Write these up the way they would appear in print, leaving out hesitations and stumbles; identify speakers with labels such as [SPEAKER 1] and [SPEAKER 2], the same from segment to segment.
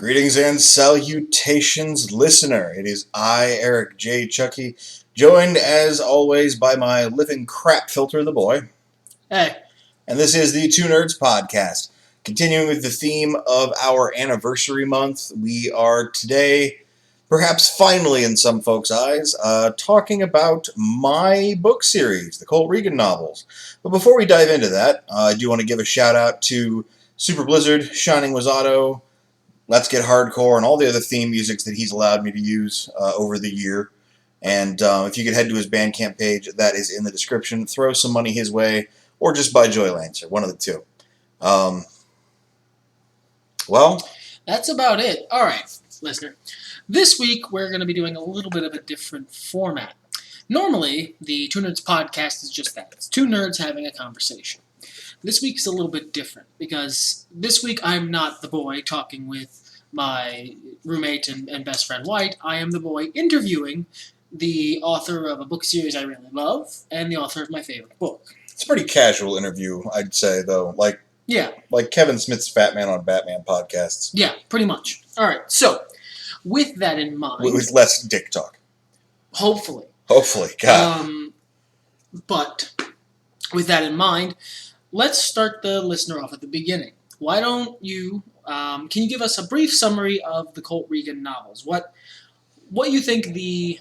[SPEAKER 1] Greetings and salutations, listener. It is I, Eric J. Chucci, joined as always by my living crap filter, the boy.
[SPEAKER 2] Hey.
[SPEAKER 1] And this is the Two Nerds Podcast. Continuing with the theme of our anniversary month, we are today, perhaps finally in some folks' eyes, talking about my book series, the Colt Regan novels. But before we dive into that, I do want to give a shout out to Super Blizzard, Shining Wasato, Let's Get Hardcore, and all the other theme musics that he's allowed me to use over the year. And if you could head to his Bandcamp page, that is in the description. Throw some money his way, or just buy Joy Lancer, one of the two. Well,
[SPEAKER 2] that's about it. All right, listener. This week, we're going to be doing a little bit of a different format. Normally, the Two Nerds Podcast is just that. It's two nerds having a conversation. This week is a little bit different, because this week I'm not the boy talking with my roommate and best friend White. I am the boy interviewing the author of a book series I really love, and the author of my favorite book.
[SPEAKER 1] It's a pretty casual interview, I'd say, though. Like Kevin Smith's Fat Man on Batman podcasts.
[SPEAKER 2] Yeah, pretty much. All right, so with that in mind...
[SPEAKER 1] With less dick talk.
[SPEAKER 2] Hopefully.
[SPEAKER 1] God.
[SPEAKER 2] But with that in mind, let's start the listener off at the beginning. Why don't you... can you give us a brief summary of the Colt Regan novels? What you think the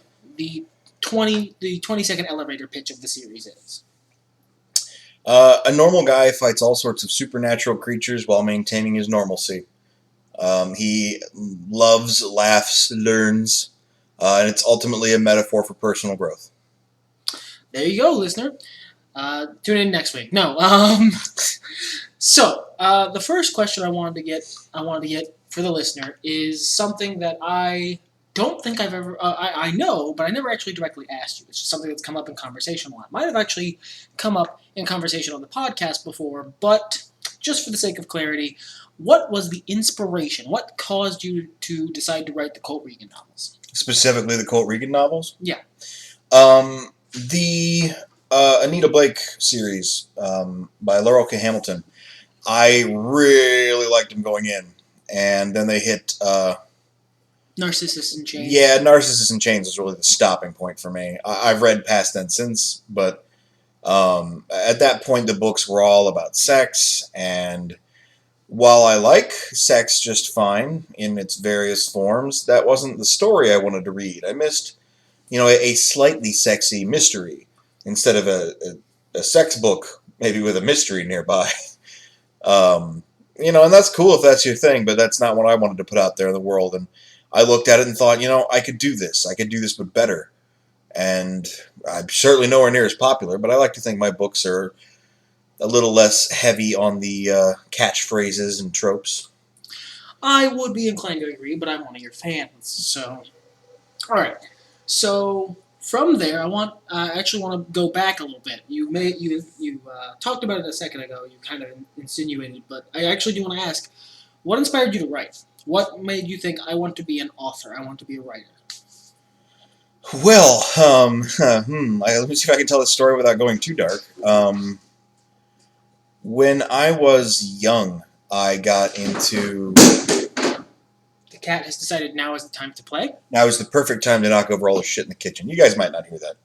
[SPEAKER 2] 20-second elevator pitch of the series is?
[SPEAKER 1] A normal guy fights all sorts of supernatural creatures while maintaining his normalcy. He loves, laughs, learns, and it's ultimately a metaphor for personal growth.
[SPEAKER 2] There you go, listener. Tune in next week. No. So the first question I wanted to get for the listener is something that I don't think I've ever... I know, but I never actually directly asked you. It's just something that's come up in conversation a lot. Might have actually come up in conversation on the podcast before, but just for the sake of clarity, what was the inspiration? What caused you to decide to write the Colt Regan novels?
[SPEAKER 1] Specifically the Colt Regan novels?
[SPEAKER 2] Yeah.
[SPEAKER 1] The Anita Blake series by Laurel K. Hamilton, I really liked them going in. And then they hit...
[SPEAKER 2] Narcissus in Chains.
[SPEAKER 1] Yeah, Narcissus in Chains was really the stopping point for me. I've read past then since, but at that point the books were all about sex, and while I like sex just fine in its various forms, that wasn't the story I wanted to read. I missed, a slightly sexy mystery instead of a sex book, maybe with a mystery nearby. And that's cool if that's your thing, but that's not what I wanted to put out there in the world. And I looked at it and thought, I could do this. I could do this, but better. And I'm certainly nowhere near as popular, but I like to think my books are a little less heavy on the catchphrases and tropes.
[SPEAKER 2] I would be inclined to agree, but I'm one of your fans, so... Alright, so from there, I actually want to go back a little bit. You talked about it a second ago, you kind of insinuated, but I actually do want to ask, what inspired you to write? What made you think, I want to be an author, I want to be a writer?
[SPEAKER 1] Well, let me see if I can tell this story without going too dark. When I was young, I got into...
[SPEAKER 2] The cat has decided now is the time to play?
[SPEAKER 1] Now is the perfect time to knock over all the shit in the kitchen. You guys might not hear that.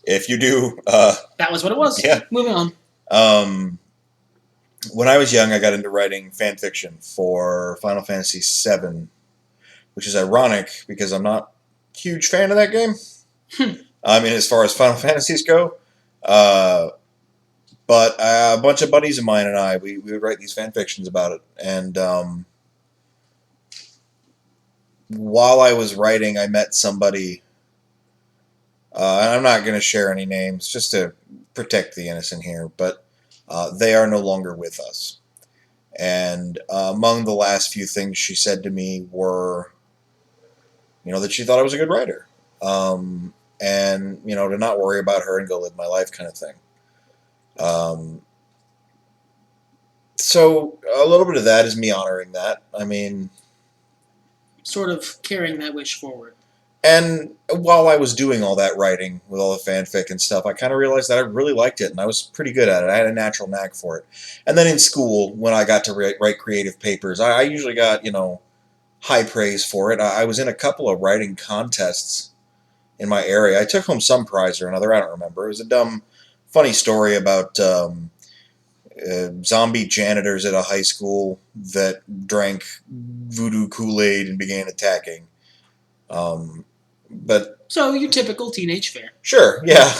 [SPEAKER 1] If you do...
[SPEAKER 2] that was what it was.
[SPEAKER 1] Yeah.
[SPEAKER 2] Moving on.
[SPEAKER 1] When I was young, I got into writing fan fiction for Final Fantasy VII, which is ironic because I'm not a huge fan of that game. I mean, as far as Final Fantasies go. But a bunch of buddies of mine and I, we would write these fan fictions about it. And while I was writing, I met somebody, and I'm not going to share any names just to protect the innocent here, but they are no longer with us. And among the last few things she said to me were, that she thought I was a good writer. And, to not worry about her and go live my life kind of thing. So a little bit of that is me honoring that. I mean...
[SPEAKER 2] Sort of carrying that wish forward.
[SPEAKER 1] And while I was doing all that writing with all the fanfic and stuff, I kind of realized that I really liked it, and I was pretty good at it. I had a natural knack for it. And then in school, when I got to write creative papers, I usually got, high praise for it. I was in a couple of writing contests in my area. I took home some prize or another. I don't remember. It was a dumb, funny story about zombie janitors at a high school that drank voodoo Kool-Aid and began attacking. But
[SPEAKER 2] So your typical teenage fare.
[SPEAKER 1] sure, yeah.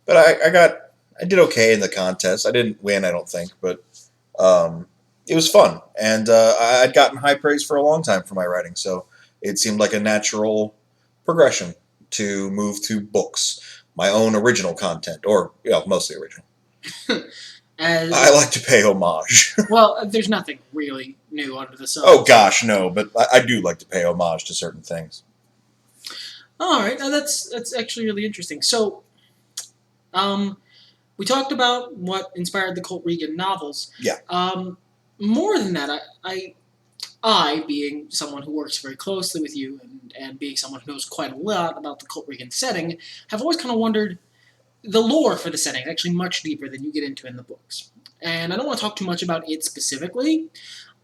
[SPEAKER 1] But I did okay in the contest. I didn't win, I don't think, but it was fun, and I'd gotten high praise for a long time for my writing, so it seemed like a natural progression to move to books, my own original content, or mostly original. I like to pay homage.
[SPEAKER 2] Well, there's nothing really new under the sun.
[SPEAKER 1] Oh gosh, no, but I do like to pay homage to certain things.
[SPEAKER 2] All right, that's actually really interesting. So, we talked about what inspired the Colt Regan novels.
[SPEAKER 1] Yeah.
[SPEAKER 2] More than that, I being someone who works very closely with you and being someone who knows quite a lot about the Colt Regan setting, have always kind of wondered. The lore for the setting is actually much deeper than you get into in the books, and I don't want to talk too much about it specifically.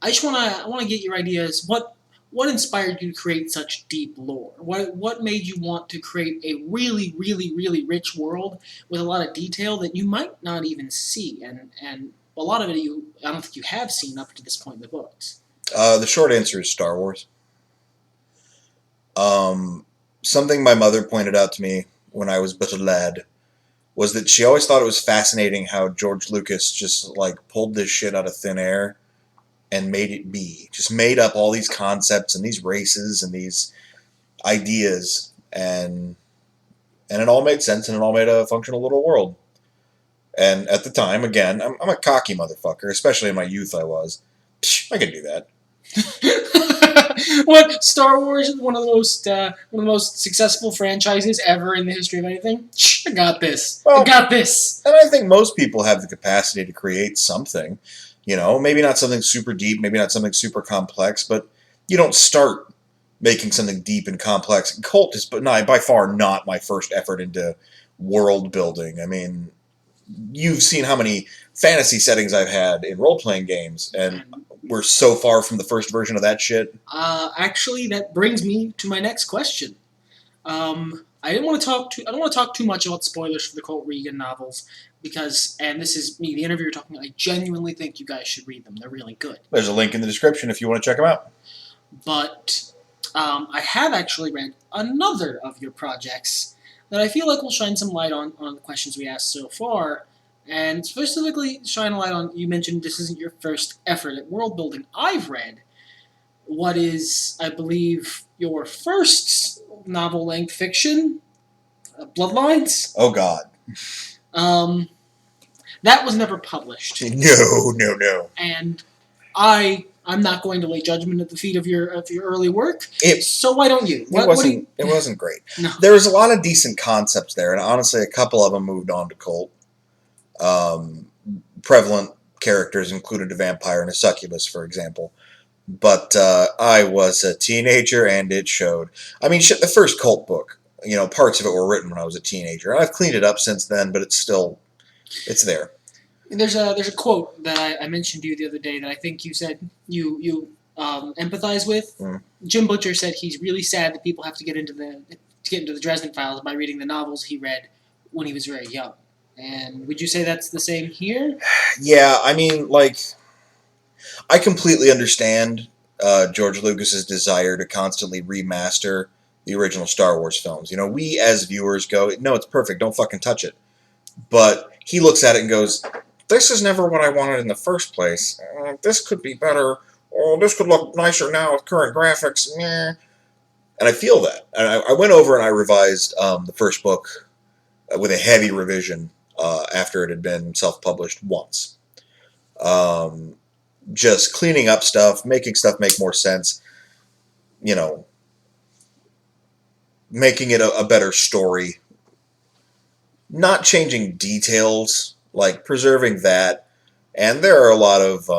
[SPEAKER 2] I want to get your ideas. What inspired you to create such deep lore? What made you want to create a really, really, really rich world with a lot of detail that you might not even see, and a lot of it I don't think you have seen up to this point in the books.
[SPEAKER 1] The short answer is Star Wars. Something my mother pointed out to me when I was but a lad was that she always thought it was fascinating how George Lucas just pulled this shit out of thin air and made it be. Just made up all these concepts and these races and these ideas, and it all made sense, and it all made a functional little world. And at the time, again, I'm a cocky motherfucker, especially in my youth I was. I could do that.
[SPEAKER 2] What, Star Wars is one of the most successful franchises ever in the history of anything? I got this.
[SPEAKER 1] Well,
[SPEAKER 2] I got this.
[SPEAKER 1] And I think most people have the capacity to create something. Maybe not something super deep, maybe not something super complex, but you don't start making something deep and complex. Colt is by far not my first effort into world building. I mean, you've seen how many fantasy settings I've had in role-playing games, and we're so far from the first version of that shit.
[SPEAKER 2] Actually, that brings me to my next question. I don't want to talk too much about spoilers for the Colt Regan novels because, and this is me, the interviewer talking. I genuinely think you guys should read them. They're really good.
[SPEAKER 1] There's a link in the description if you want to check them out.
[SPEAKER 2] But I have actually read another of your projects that I feel like will shine some light on the questions we asked so far. And specifically shine a light on, you mentioned this isn't your first effort at world building. I've read what is, I believe, your first novel-length fiction, Bloodlines.
[SPEAKER 1] Oh, God.
[SPEAKER 2] That was never published.
[SPEAKER 1] No.
[SPEAKER 2] And I'm not going to lay judgment at the feet of your early work. So why don't you?
[SPEAKER 1] It wasn't great.
[SPEAKER 2] No.
[SPEAKER 1] There was a lot of decent concepts there, and honestly, a couple of them moved on to Colt. Prevalent characters included a vampire and a succubus, for example. But I was a teenager, and it showed. I mean, shit, the first Colt book, parts of it were written when I was a teenager. And I've cleaned it up since then, but it's there.
[SPEAKER 2] There's a quote that I mentioned to you the other day that I think you said you empathize with.
[SPEAKER 1] Mm.
[SPEAKER 2] Jim Butcher said he's really sad that people have to get into the Dresden Files by reading the novels he read when he was very young. And would you say that's the same here?
[SPEAKER 1] Yeah, I mean, I completely understand George Lucas's desire to constantly remaster the original Star Wars films. We as viewers go, no, it's perfect, don't fucking touch it. But he looks at it and goes, this is never what I wanted in the first place. This could be better. Oh, this could look nicer now with current graphics. Meh. And I feel that. And I went over and I revised the first book with a heavy revision after it had been self-published once. Just cleaning up stuff, making stuff make more sense, making it a better story. Not changing details, preserving that. And there are a lot of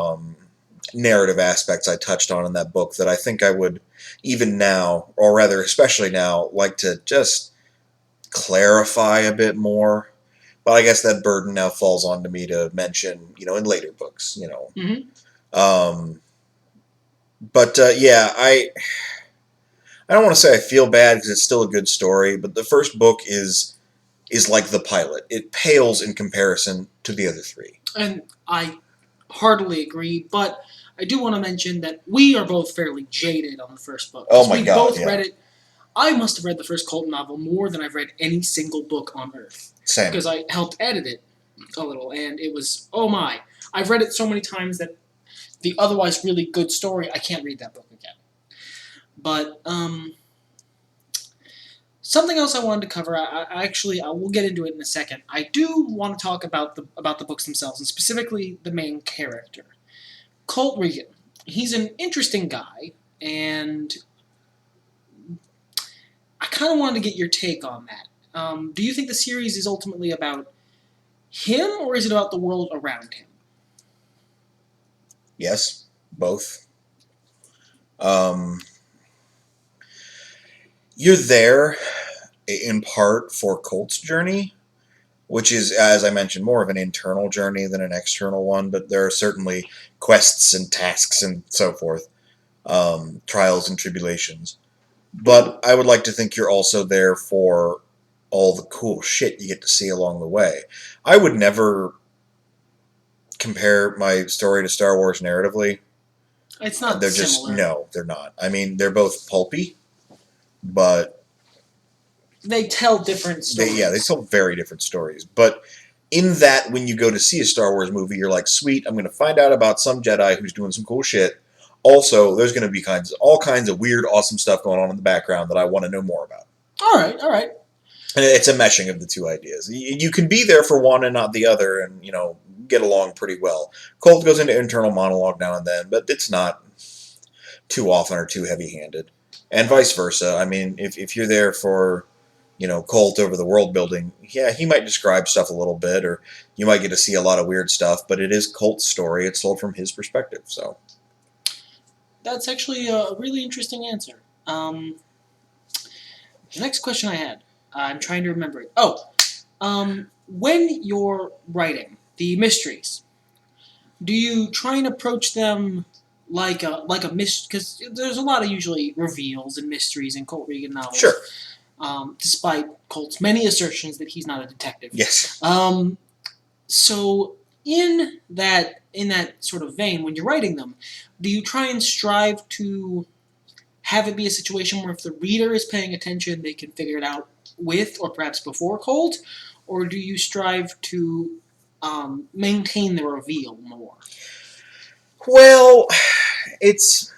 [SPEAKER 1] narrative aspects I touched on in that book that I think I would, even now, or rather especially now, like to just clarify a bit more. But I guess that burden now falls onto me to mention, in later books,
[SPEAKER 2] Mm-hmm.
[SPEAKER 1] But yeah, I don't want to say I feel bad because it's still a good story, but the first book is like the pilot. It pales in comparison to the other three.
[SPEAKER 2] And I heartily agree, but I do want to mention that we are both fairly jaded on the first book.
[SPEAKER 1] Oh my
[SPEAKER 2] We
[SPEAKER 1] God,
[SPEAKER 2] both
[SPEAKER 1] yeah.
[SPEAKER 2] read it. I must have read the first Colt novel more than I've read any single book on Earth.
[SPEAKER 1] Same.
[SPEAKER 2] Because I helped edit it a little, and it was, oh my. I've read it so many times that the otherwise really good story, I can't read that book again. But, something else I wanted to cover, I will get into it in a second. I do want to talk about the books themselves, and specifically the main character. Colt Regan. He's an interesting guy, and I kind of wanted to get your take on that. Do you think the series is ultimately about him, or is it about the world around him?
[SPEAKER 1] Yes, both. Um, you're there in part for Colt's journey, which is, as I mentioned, more of an internal journey than an external one, but there are certainly quests and tasks and so forth, trials and tribulations. But I would like to think you're also there for all the cool shit you get to see along the way. I would never compare my story to Star Wars narratively.
[SPEAKER 2] It's not
[SPEAKER 1] They're
[SPEAKER 2] similar.
[SPEAKER 1] just, no, they're not. I mean, they're both pulpy, but
[SPEAKER 2] they tell different stories.
[SPEAKER 1] They tell very different stories. But in that, when you go to see a Star Wars movie, you're like, sweet, I'm going to find out about some Jedi who's doing some cool shit. Also, there's going to be all kinds of weird, awesome stuff going on in the background that I want to know more about.
[SPEAKER 2] All right.
[SPEAKER 1] And it's a meshing of the two ideas. You can be there for one and not the other, and get along pretty well. Colt goes into internal monologue now and then, but it's not too often or too heavy-handed, and vice versa. I mean, if you're there for Colt over the world building, yeah, he might describe stuff a little bit, or you might get to see a lot of weird stuff, but it is Colt's story. It's told from his perspective, so.
[SPEAKER 2] That's actually a really interesting answer. The next question I had, I'm trying to remember it. When you're writing the mysteries, do you try and approach them like a mystery? Because there's a lot of usually reveals and mysteries in Colt Regan novels.
[SPEAKER 1] Sure.
[SPEAKER 2] Despite Colt's many assertions that he's not a detective.
[SPEAKER 1] Yes.
[SPEAKER 2] So in that sort of vein, when you're writing them, do you try and strive to have it be a situation where if the reader is paying attention, they can figure it out with or perhaps before Colt? Or do you strive to maintain the reveal more?
[SPEAKER 1] Well, it's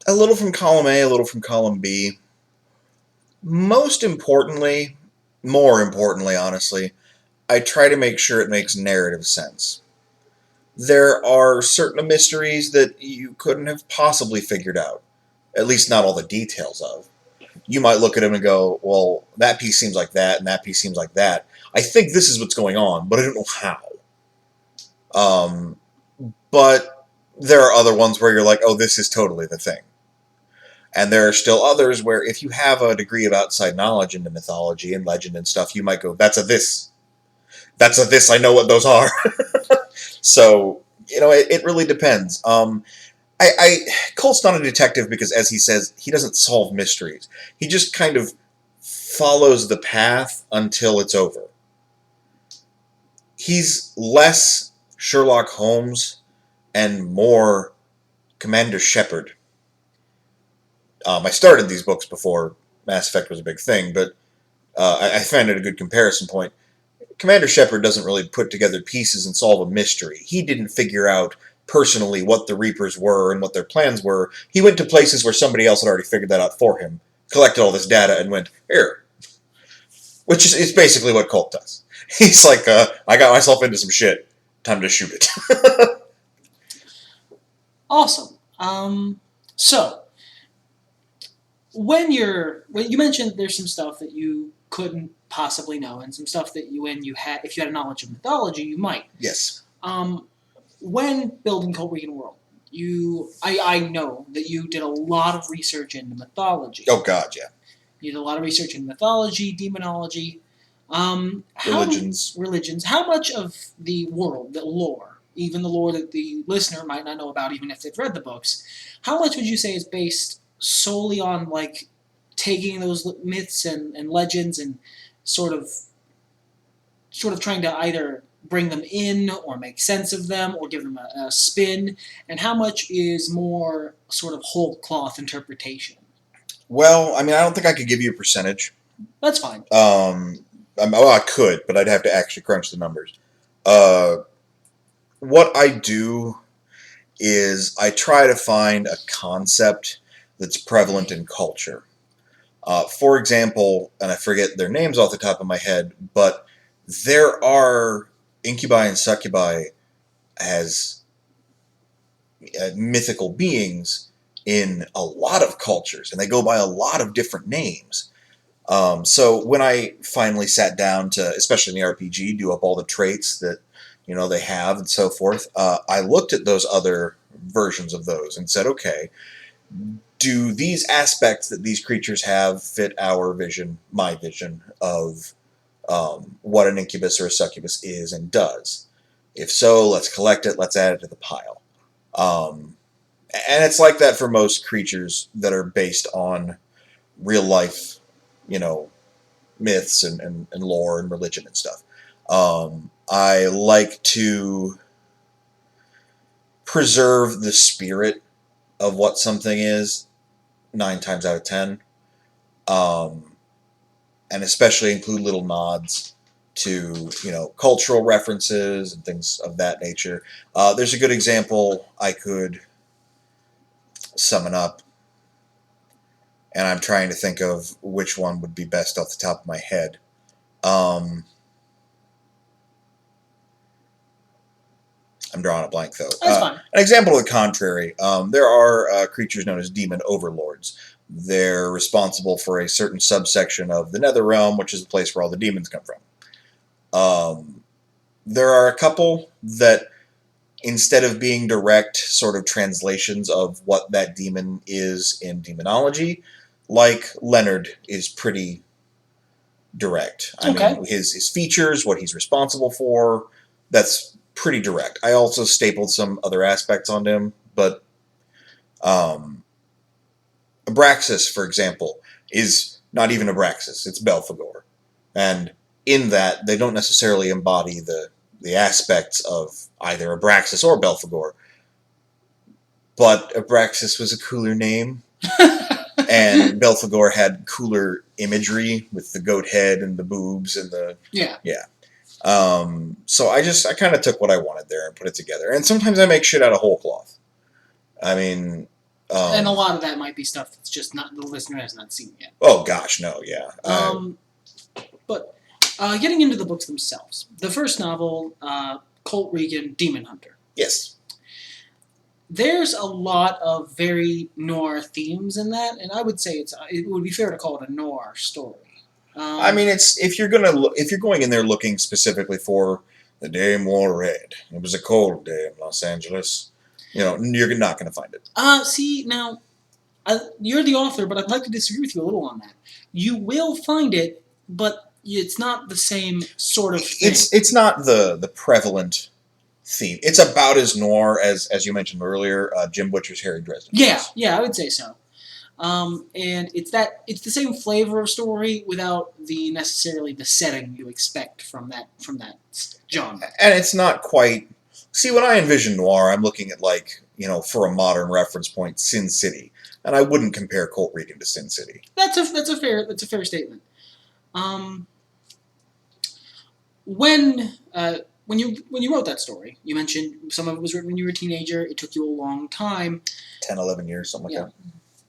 [SPEAKER 1] a little from column A, a little from column B. More importantly, honestly, I try to make sure it makes narrative sense. There are certain mysteries that you couldn't have possibly figured out, at least not all the details of. You might look at them and go, well, that piece seems like that, and that piece seems like that. I think this is what's going on, but I don't know how. But there are other ones where you're like, oh, this is totally the thing. And there are still others where if you have a degree of outside knowledge into mythology and legend and stuff, you might go, that's a this. That's a this, I know what those are. So, it really depends. Colt's not a detective because, as he says, he doesn't solve mysteries. He just kind of follows the path until it's over. He's less Sherlock Holmes and more Commander Shepard. I started these books before Mass Effect was a big thing, but I found it a good comparison point. Commander Shepard doesn't really put together pieces and solve a mystery. He didn't figure out personally what the Reapers were and what their plans were. He went to places where somebody else had already figured that out for him, collected all this data, and went, here. Which is basically what Colt does. He's like, I got myself into some shit. Time to shoot it.
[SPEAKER 2] Awesome. So, when you mentioned there's some stuff that you couldn't possibly know, and some stuff that if you had a knowledge of mythology, you might.
[SPEAKER 1] Yes.
[SPEAKER 2] When building Colt Regan World, I know that you did a lot of research into mythology.
[SPEAKER 1] Oh God, yeah.
[SPEAKER 2] You did a lot of research in mythology, demonology,
[SPEAKER 1] religions.
[SPEAKER 2] How much of the world, the lore, even the lore that the listener might not know about, even if they've read the books, how much would you say is based solely on like taking those myths and legends and sort of sort of trying to either bring them in or make sense of them or give them a spin, and how much is more sort of whole cloth interpretation?
[SPEAKER 1] Well, I mean, I don't think I could give you a percentage.
[SPEAKER 2] That's fine.
[SPEAKER 1] Well, I could, but I'd have to actually crunch the numbers. What I do is I try to find a concept that's prevalent in culture. For example, and I forget their names off the top of my head, but there are incubi and succubi as mythical beings in a lot of cultures, and they go by a lot of different names. So when I finally sat down to, especially in the RPG, do up all the traits that they have and so forth, I looked at those other versions of those and said, okay, do these aspects that these creatures have fit our vision, my vision of what an incubus or a succubus is and does? If so, let's collect it, let's add it to the pile. And it's like that for most creatures that are based on real life, myths and lore and religion and stuff. I like to preserve the spirit of what something is 9 times out of 10. And especially include little nods to, cultural references and things of that nature. There's a good example I could summon up, and I'm trying to think of which one would be best off the top of my head. I'm drawing a blank, though.
[SPEAKER 2] That's fine.
[SPEAKER 1] An example of the contrary, there are creatures known as demon overlords. They're responsible for a certain subsection of the nether realm, which is the place where all the demons come from. There are a couple that, instead of being direct sort of translations of what that demon is in demonology, like Leonard is pretty direct. I mean, his features, what he's responsible for, that's pretty direct. I also stapled some other aspects onto him, but Abraxas, for example, is not even Abraxas. It's Belphegor. And in that, they don't necessarily embody the aspects of either Abraxas or Belphegor. But Abraxas was a cooler name. And Belphegor had cooler imagery with the goat head and the boobs and the...
[SPEAKER 2] Yeah.
[SPEAKER 1] So I kind of took what I wanted there and put it together. And sometimes I make shit out of whole cloth. I mean...
[SPEAKER 2] and a lot of that might be stuff that's just not, the listener has not seen yet.
[SPEAKER 1] Oh gosh, no, yeah.
[SPEAKER 2] But getting into the books themselves, the first novel, Colt Regan, Demon Hunter.
[SPEAKER 1] Yes.
[SPEAKER 2] There's a lot of very noir themes in that, and I would say it would be fair to call it a noir story.
[SPEAKER 1] I mean, it's if you're going in there looking specifically for the day wore red, it was a cold day in Los Angeles. You're not going to find it.
[SPEAKER 2] See, now, you're the author, but I'd like to disagree with you a little on that. You will find it, but it's not the same sort of thing.
[SPEAKER 1] It's not the prevalent theme. It's about as noir as you mentioned earlier, Jim Butcher's Harry Dresden.
[SPEAKER 2] Yeah, I would say so. And it's the same flavor of story without necessarily the setting you expect from that genre.
[SPEAKER 1] And it's not quite. See, when I envision noir, I'm looking at for a modern reference point, Sin City, and I wouldn't compare Colt Regan to Sin City.
[SPEAKER 2] That's a fair statement. When you wrote that story, you mentioned some of it was written when you were a teenager. It took you a long time.
[SPEAKER 1] 10, 11 years, something like that.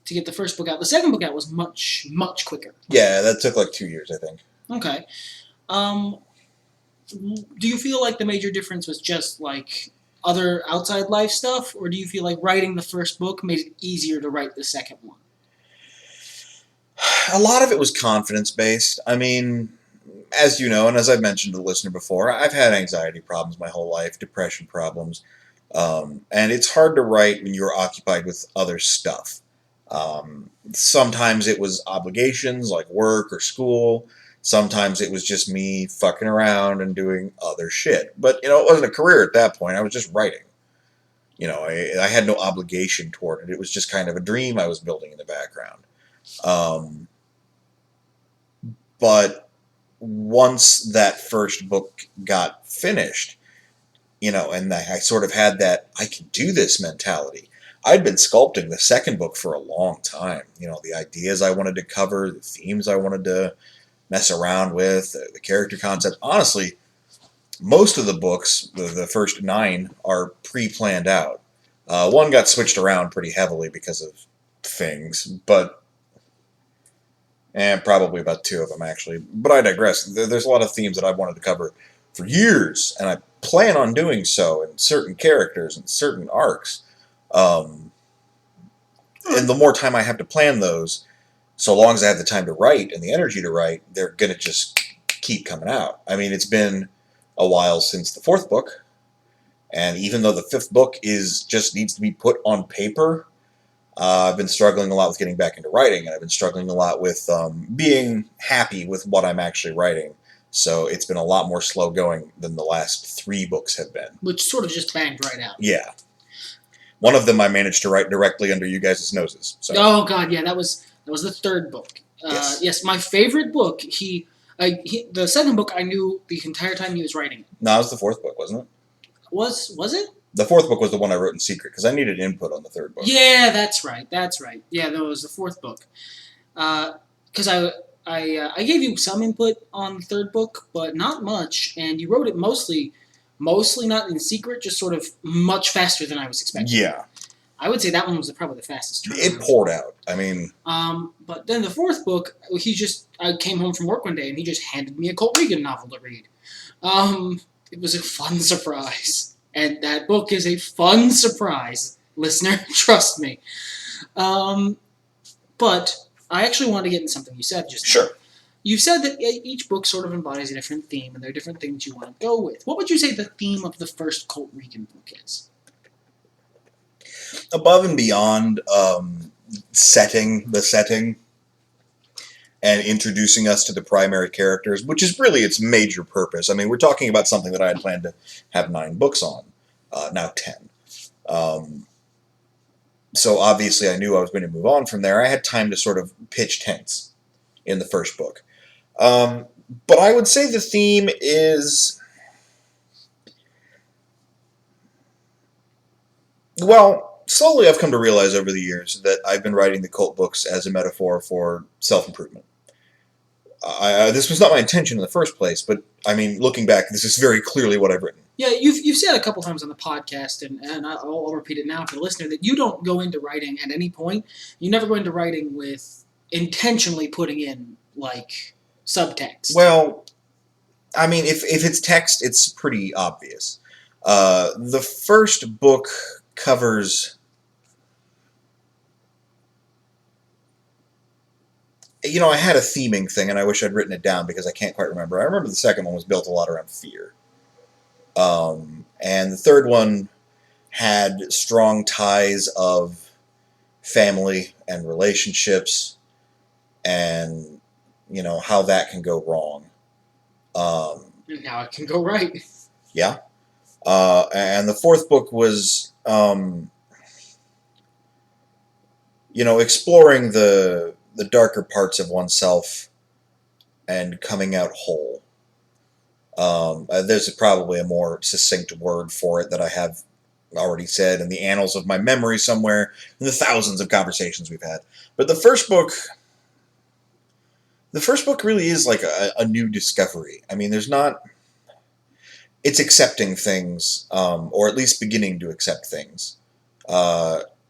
[SPEAKER 2] To get the first book out. The second book out was much, much quicker.
[SPEAKER 1] Yeah, that took 2 years, I think.
[SPEAKER 2] Okay. Do you feel like the major difference was just other outside life stuff, or do you feel like writing the first book made it easier to write the second one?
[SPEAKER 1] A lot of it was confidence-based. I mean, as you know, and as I've mentioned to the listener before, I've had anxiety problems my whole life, depression problems, and it's hard to write when you're occupied with other stuff. Sometimes it was obligations like work or school. Sometimes it was just me fucking around and doing other shit. But, it wasn't a career at that point. I was just writing. I had no obligation toward it. It was just kind of a dream I was building in the background. But once that first book got finished, and I sort of had that I can do this mentality. I'd been sculpting the second book for a long time. The ideas I wanted to cover, the themes I wanted to mess around with, the character concept. Honestly, most of the books, the first 9, are pre-planned out. One got switched around pretty heavily because of things, but probably about 2 of them, actually. But I digress. There's a lot of themes that I've wanted to cover for years, and I plan on doing so in certain characters and certain arcs. And the more time I have to plan those, so long as I have the time to write and the energy to write, they're going to just keep coming out. I mean, it's been a while since the 4th book, and even though the 5th book just needs to be put on paper, I've been struggling a lot with getting back into writing, and I've been struggling a lot with being happy with what I'm actually writing. So it's been a lot more slow going than the last 3 books have been.
[SPEAKER 2] Which sort of just banged right out.
[SPEAKER 1] Yeah. One of them I managed to write directly under you guys' noses. So.
[SPEAKER 2] Oh, God, yeah, that was the 3rd book. Yes, my favorite book. The 2nd book I knew the entire time he was writing it.
[SPEAKER 1] No, it was the 4th book, wasn't it?
[SPEAKER 2] Was it?
[SPEAKER 1] The 4th book was the one I wrote in secret, because I needed input on the 3rd book.
[SPEAKER 2] Yeah, that's right. Yeah, that was the 4th book. Because I gave you some input on the 3rd book, but not much, and you wrote it mostly not in secret, just sort of much faster than I was expecting.
[SPEAKER 1] Yeah.
[SPEAKER 2] I would say that one was probably the fastest.
[SPEAKER 1] It poured out. I mean...
[SPEAKER 2] But then the 4th book, I came home from work one day, and he just handed me a Colt Regan novel to read. It was a fun surprise. And that book is a fun surprise, listener. Trust me. But I actually wanted to get into something you said just now.
[SPEAKER 1] Sure.
[SPEAKER 2] You said that each book sort of embodies a different theme, and there are different things you want to go with. What would you say the theme of the first Colt Regan book is?
[SPEAKER 1] Above and beyond setting and introducing us to the primary characters, which is really its major purpose. I mean, we're talking about something that I had planned to have 9 books on, now 10. So obviously I knew I was going to move on from there. I had time to sort of pitch tents in the first book. But I would say the theme is... Well, slowly I've come to realize over the years that I've been writing the Colt books as a metaphor for self-improvement. This was not my intention in the first place, but, I mean, looking back, this is very clearly what I've written.
[SPEAKER 2] Yeah, you've said a couple times on the podcast, and I'll repeat it now for the listener, that you don't go into writing at any point. You never go into writing with intentionally putting in, subtext.
[SPEAKER 1] Well, I mean, if it's text, it's pretty obvious. The first book covers... I had a theming thing, and I wish I'd written it down because I can't quite remember. I remember the second one was built a lot around fear. And the third one had strong ties of family and relationships and, how that can go wrong.
[SPEAKER 2] Now it can go right.
[SPEAKER 1] Yeah. And the 4th book was, exploring the darker parts of oneself and coming out whole. There's probably a more succinct word for it that I have already said in the annals of my memory somewhere in the thousands of conversations we've had. But the first book really is like a new discovery. I mean, it's accepting things, or at least beginning to accept things.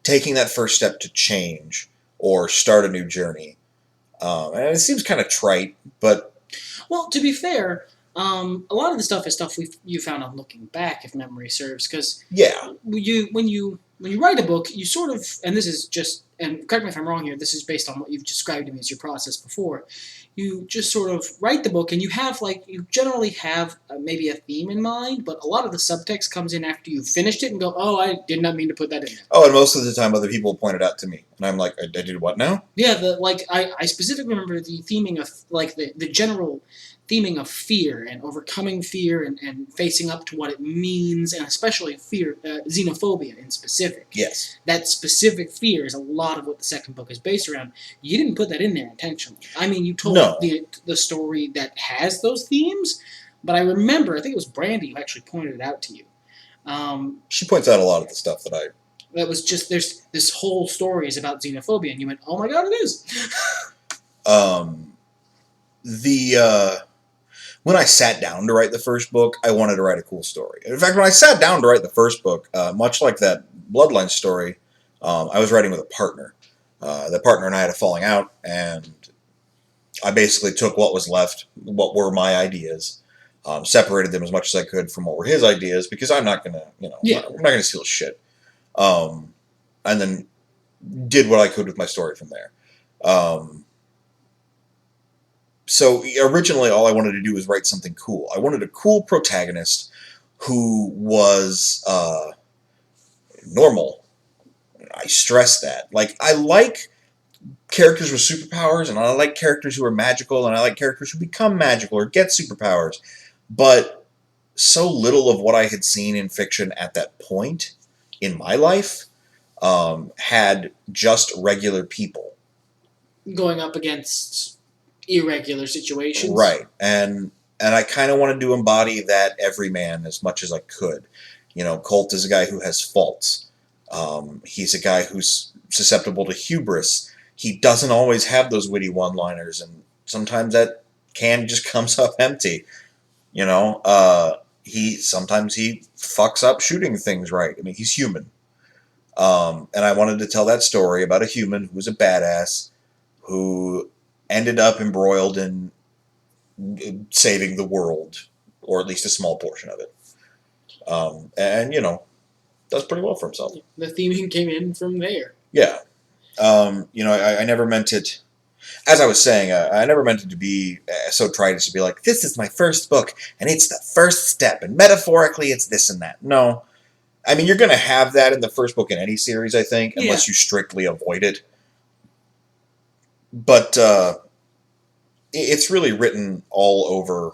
[SPEAKER 1] Taking that first step to change or start a new journey. And it seems kind of trite, but...
[SPEAKER 2] Well, to be fair, a lot of the stuff is stuff you found on looking back, if memory serves, because
[SPEAKER 1] yeah,
[SPEAKER 2] when you when you write a book, you sort of, and this is just, and correct me if I'm wrong here, this is based on what you've described to me as your process before. You just sort of write the book, and you have, like, you generally have maybe a theme in mind, but a lot of the subtext comes in after you've finished it and go, oh, I did not mean to put that in there.
[SPEAKER 1] Oh, and most of the time other people point it out to me. And I'm like, I did what now?
[SPEAKER 2] Yeah, I specifically remember the theming of, like, the general theming of fear and overcoming fear and facing up to what it means, and especially fear, xenophobia in specific.
[SPEAKER 1] Yes.
[SPEAKER 2] That specific fear is a lot of what the second book is based around. You didn't put that in there intentionally. I mean, you told the story that has those themes, but I remember, I think it was Brandy who actually pointed it out to you.
[SPEAKER 1] She points out a lot of the stuff that
[SPEAKER 2] was just, there's this whole story is about xenophobia, and you went, oh my god, it is.
[SPEAKER 1] When I sat down to write the first book, I wanted to write a cool story. In fact, when I sat down to write the first book, much like that Bloodline story, I was writing with a partner. The partner and I had a falling out, and I basically took what was left, what were my ideas, separated them as much as I could from what were his ideas, because I'm not going to, I'm not going to steal shit. And then did what I could with my story from there. So originally all I wanted to do was write something cool. I wanted a cool protagonist who was normal. I stress that. Like, I like characters with superpowers, and I like characters who are magical, and I like characters who become magical or get superpowers. But so little of what I had seen in fiction at that point in my life had just regular people
[SPEAKER 2] going up against irregular situations.
[SPEAKER 1] Right. And I kind of wanted to embody that everyman as much as I could. Colt is a guy who has faults. He's a guy who's susceptible to hubris. He doesn't always have those witty one-liners, and sometimes that can just comes up empty. Sometimes he fucks up shooting things right. I mean, he's human. And I wanted to tell that story about a human who was a badass who ended up embroiled in saving the world, or at least a small portion of it. And does pretty well for himself.
[SPEAKER 2] The theming came in from there.
[SPEAKER 1] Yeah. I never meant it, as I was saying, I never meant it to be so trite as to be like, this is my first book, and it's the first step, and metaphorically it's this and that. No. I mean, you're going to have that in the first book in any series, I think, unless you strictly avoid it. But it's really written all over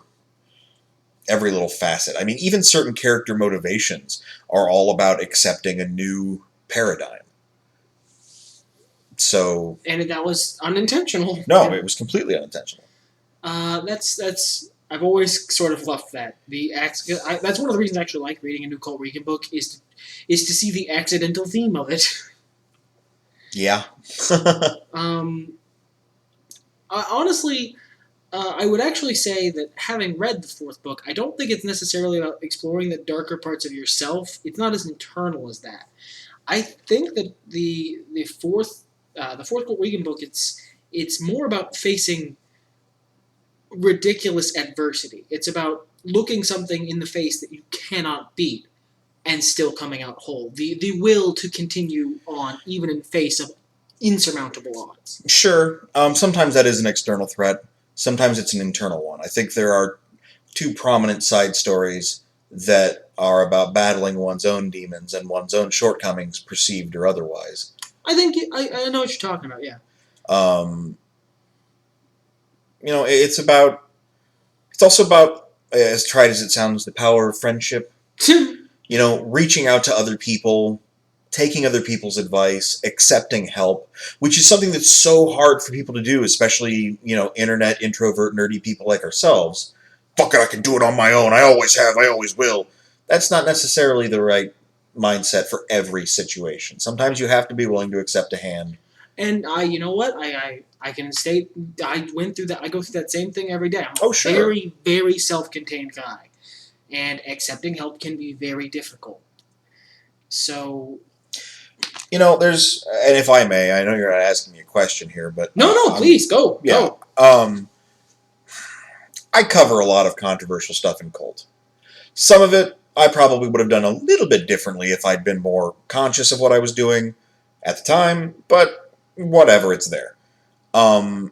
[SPEAKER 1] every little facet. I mean, even certain character motivations are all about accepting a new paradigm. So,
[SPEAKER 2] and that was unintentional.
[SPEAKER 1] No, it was completely unintentional.
[SPEAKER 2] That's I've always sort of loved that. That's one of the reasons I actually like reading a new Colt Regan book is to see the accidental theme of it.
[SPEAKER 1] Yeah.
[SPEAKER 2] Honestly, I would actually say that having read the fourth book, I don't think it's necessarily about exploring the darker parts of yourself. It's not as internal as that. I think that the fourth Colt Regan book, it's more about facing ridiculous adversity. It's about looking something in the face that you cannot beat and still coming out whole. The will to continue on even in face of insurmountable odds.
[SPEAKER 1] Sure. Sometimes that is an external threat. Sometimes it's an internal one. I think there are two prominent side stories that are about battling one's own demons and one's own shortcomings, perceived or otherwise.
[SPEAKER 2] I think I know what you're talking about, yeah.
[SPEAKER 1] It's also about, as trite as it sounds, the power of friendship. Reaching out to other people, taking other people's advice, accepting help, which is something that's so hard for people to do, especially, internet introvert nerdy people like ourselves. Fuck it, I can do it on my own. I always have, I always will. That's not necessarily the right mindset for every situation. Sometimes you have to be willing to accept a hand.
[SPEAKER 2] And you know what? I can state I went through that. I go through that same thing every day. I'm a
[SPEAKER 1] sure.
[SPEAKER 2] very, very self-contained guy, and accepting help can be very difficult. So,
[SPEAKER 1] there's, and if I may, I know you're not asking me a question here, but
[SPEAKER 2] no, please go.
[SPEAKER 1] Yeah. Go. I cover a lot of controversial stuff in Colt. Some of it I probably would have done a little bit differently if I'd been more conscious of what I was doing at the time, but whatever, it's there. Um,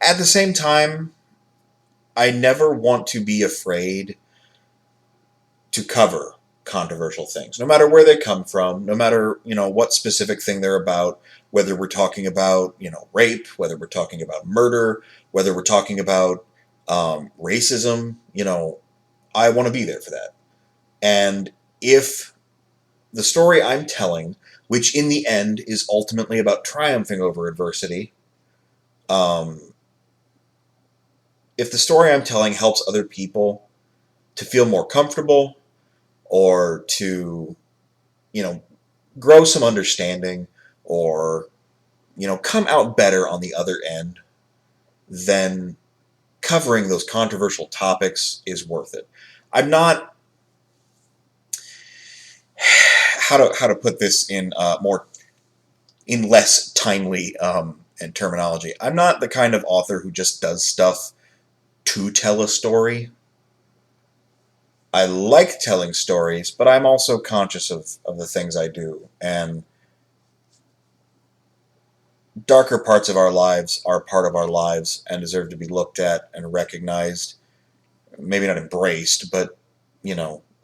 [SPEAKER 1] at the same time, I never want to be afraid to cover controversial things, no matter where they come from, no matter, what specific thing they're about, whether we're talking about, rape, whether we're talking about murder, whether we're talking about racism, I want to be there for that. And if the story I'm telling, which in the end is ultimately about triumphing over adversity, um, if the story I'm telling helps other people to feel more comfortable or to, you know, grow some understanding or, come out better on the other end, then covering those controversial topics is worth it. I'm not how to put this in less timely and terminology. I'm not the kind of author who just does stuff to tell a story. I like telling stories, but I'm also conscious of the things I do. And darker parts of our lives are part of our lives and deserve to be looked at and recognized. Maybe not embraced, but,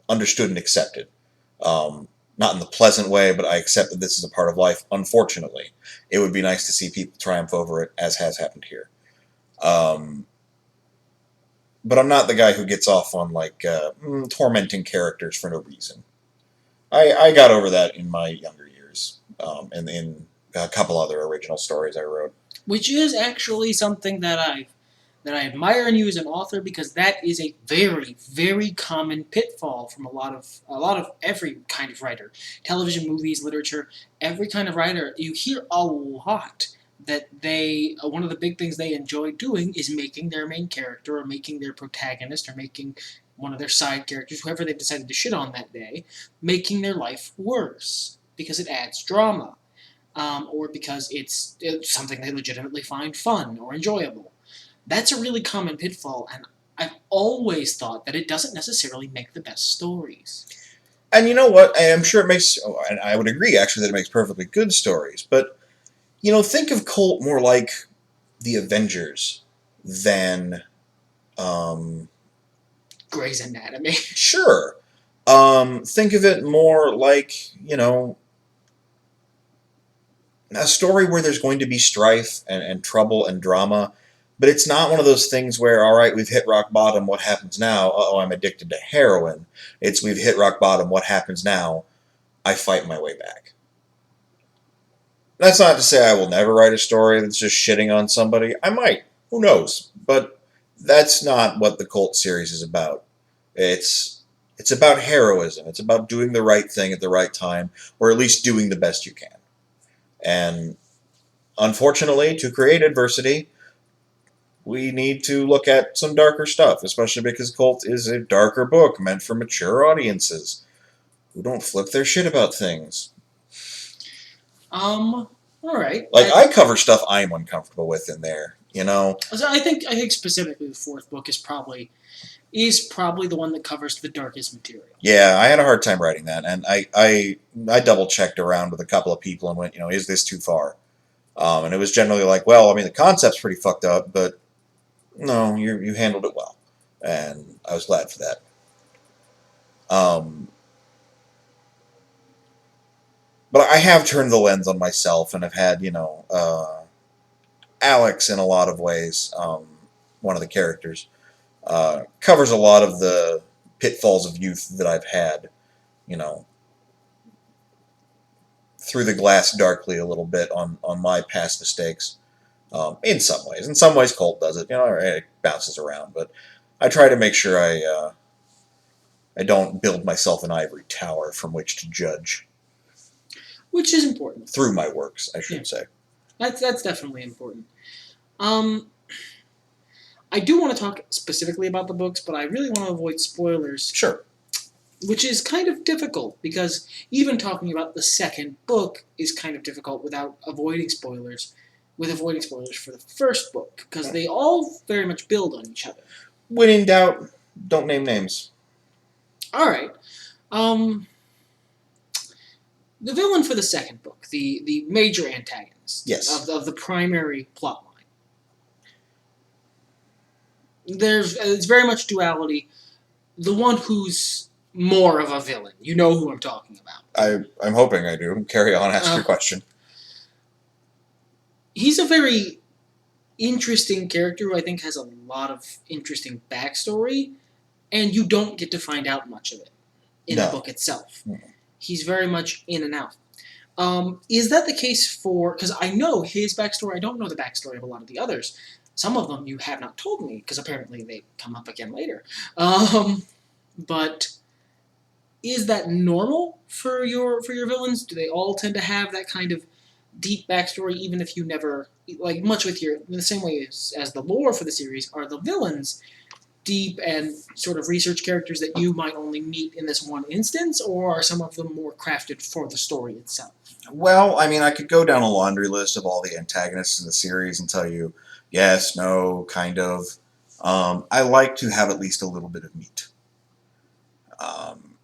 [SPEAKER 1] understood and accepted. Not in the pleasant way, but I accept that this is a part of life. Unfortunately, it would be nice to see people triumph over it, as has happened here. But I'm not the guy who gets off on tormenting characters for no reason. I got over that in my younger years, and in a couple other original stories I wrote.
[SPEAKER 2] Which is actually something that I admire in you as an author, because that is a very, very common pitfall from a lot of every kind of writer. Television, movies, literature, every kind of writer. You hear a lot that one of the big things they enjoy doing is making their main character or making their protagonist or making one of their side characters, whoever they've decided to shit on that day, making their life worse because it adds drama. Or because it's something they legitimately find fun or enjoyable. That's a really common pitfall, and I've always thought that it doesn't necessarily make the best stories.
[SPEAKER 1] And you know what? I'm sure it makes, and I would agree actually that it makes perfectly good stories, but, think of Colt more like the Avengers than,
[SPEAKER 2] Grey's Anatomy.
[SPEAKER 1] Sure. Think of it more like, a story where there's going to be strife and trouble and drama, but it's not one of those things where, all right, we've hit rock bottom, what happens now? Uh-oh, I'm addicted to heroin. It's we've hit rock bottom, what happens now? I fight my way back. That's not to say I will never write a story that's just shitting on somebody. I might. Who knows? But that's not what the Colt series is about. It's about heroism. It's about doing the right thing at the right time, or at least doing the best you can. And unfortunately, to create adversity, we need to look at some darker stuff, especially because Colt is a darker book meant for mature audiences who don't flip their shit about things.
[SPEAKER 2] All right.
[SPEAKER 1] I cover stuff I'm uncomfortable with in there,
[SPEAKER 2] So I think specifically the fourth book is probably the one that covers the darkest material.
[SPEAKER 1] Yeah, I had a hard time writing that, and I double checked around with a couple of people and went, is this too far? And it was generally like, well, I mean, the concept's pretty fucked up, but no, you handled it well, and I was glad for that. But I have turned the lens on myself, and I've had, Alex in a lot of ways, one of the characters, covers a lot of the pitfalls of youth that I've had, through the glass darkly a little bit on my past mistakes, in some ways. In some ways, Colt does it, it bounces around, but I try to make sure I don't build myself an ivory tower from which to judge.
[SPEAKER 2] Which is important.
[SPEAKER 1] Through my works, I should say.
[SPEAKER 2] That's definitely important. I do want to talk specifically about the books, but I really want to avoid spoilers.
[SPEAKER 1] Sure.
[SPEAKER 2] Which is kind of difficult, because even talking about the second book is kind of difficult without avoiding spoilers. With avoiding spoilers for the first book, because they all very much build on each other.
[SPEAKER 1] When in doubt, don't name names.
[SPEAKER 2] All right. The villain for the second book, the major antagonist
[SPEAKER 1] Yes.
[SPEAKER 2] of the primary plot line. It's very much duality. The one who's more of a villain, you know who I'm talking about.
[SPEAKER 1] I'm hoping I do. Carry on, ask your question.
[SPEAKER 2] He's a very interesting character who I think has a lot of interesting backstory, and you don't get to find out much of it in the book itself. He's very much in and out. Is that the case for... Because I know his backstory. I don't know the backstory of a lot of the others. Some of them you have not told me, because apparently they come up again later. But is that normal for your villains? Do they all tend to have that kind of deep backstory, even if you never... Like, much with in the same way as the lore for the series, are the villains deep and sort of research characters that you might only meet in this one instance, or are some of them more crafted for the story itself?
[SPEAKER 1] Well, I mean, I could go down a laundry list of all the antagonists in the series and tell you, yes, no, kind of. I like to have at least a little bit of meat.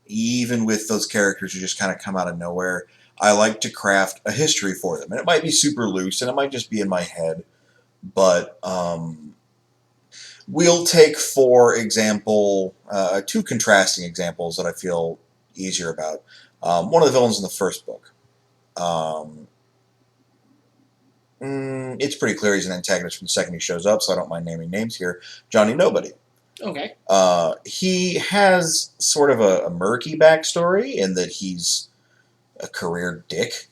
[SPEAKER 1] Even with those characters who just kind of come out of nowhere, I like to craft a history for them. And it might be super loose, and it might just be in my head, but... We'll take, for example, two contrasting examples that I feel easier about. One of the villains in the first book. It's pretty clear he's an antagonist from the second he shows up, so I don't mind naming names here. Johnny Nobody.
[SPEAKER 2] Okay.
[SPEAKER 1] He has sort of a murky backstory in that he's a career dick.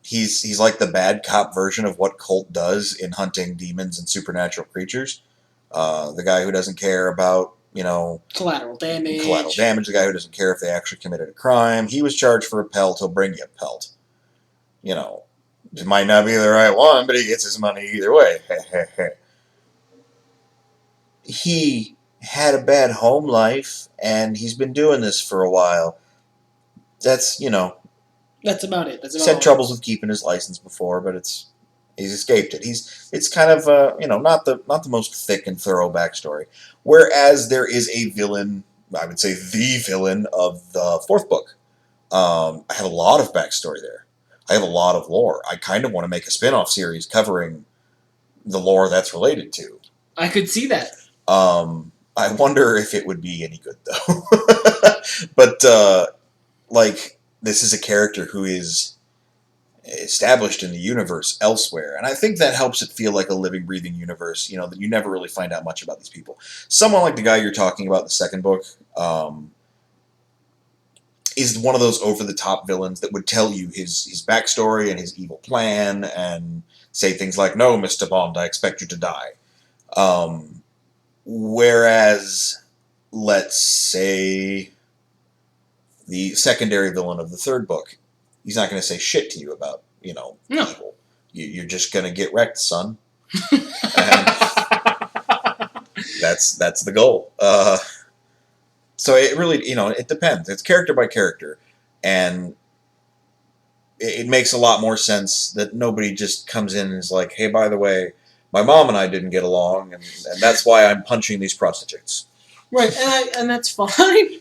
[SPEAKER 1] He's like the bad cop version of what Colt does in hunting demons and supernatural creatures. The guy who doesn't care about,
[SPEAKER 2] collateral damage.
[SPEAKER 1] The guy who doesn't care if they actually committed a crime. He was charged for a pelt. He'll bring you a pelt. It might not be the right one, but he gets his money either way. He had a bad home life, and he's been doing this for a while. That's
[SPEAKER 2] about it.
[SPEAKER 1] He's had troubles with keeping his license before, but he's escaped it. It's kind of not the most thick and thorough backstory. Whereas there is a villain, I would say the villain of the fourth book. I have a lot of backstory there. I have a lot of lore. I kind of want to make a spin-off series covering the lore that's related to.
[SPEAKER 2] I could see that.
[SPEAKER 1] I wonder if it would be any good though. But this is a character who is established in the universe elsewhere, and I think that helps it feel like a living, breathing universe, that you never really find out much about these people. Someone like the guy you're talking about in the second book is one of those over-the-top villains that would tell you his backstory and his evil plan and say things like, "No, Mr. Bond, I expect you to die." Whereas, let's say... the secondary villain of the third book, he's not going to say shit to you about,
[SPEAKER 2] No.
[SPEAKER 1] evil. You're just going to get wrecked, son. That's the goal. So it really, it depends. It's character by character. And it makes a lot more sense that nobody just comes in and is like, hey, by the way, my mom and I didn't get along, and that's why I'm punching these prostitutes.
[SPEAKER 2] Right, and that's fine.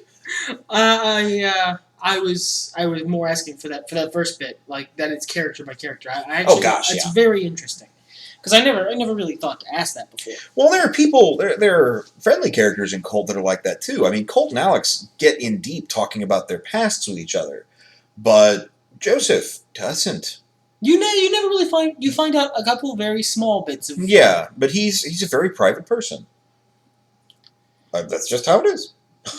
[SPEAKER 2] I was more asking for that first bit, like that it's character by character. It's very interesting because I never really thought to ask that before.
[SPEAKER 1] Well, there are people, there are friendly characters in Colt that are like that too. I mean, Colt and Alex get in deep talking about their pasts with each other, but Joseph doesn't.
[SPEAKER 2] You never really find out a couple very small bits of...
[SPEAKER 1] Yeah, but he's a very private person. That's just how it is.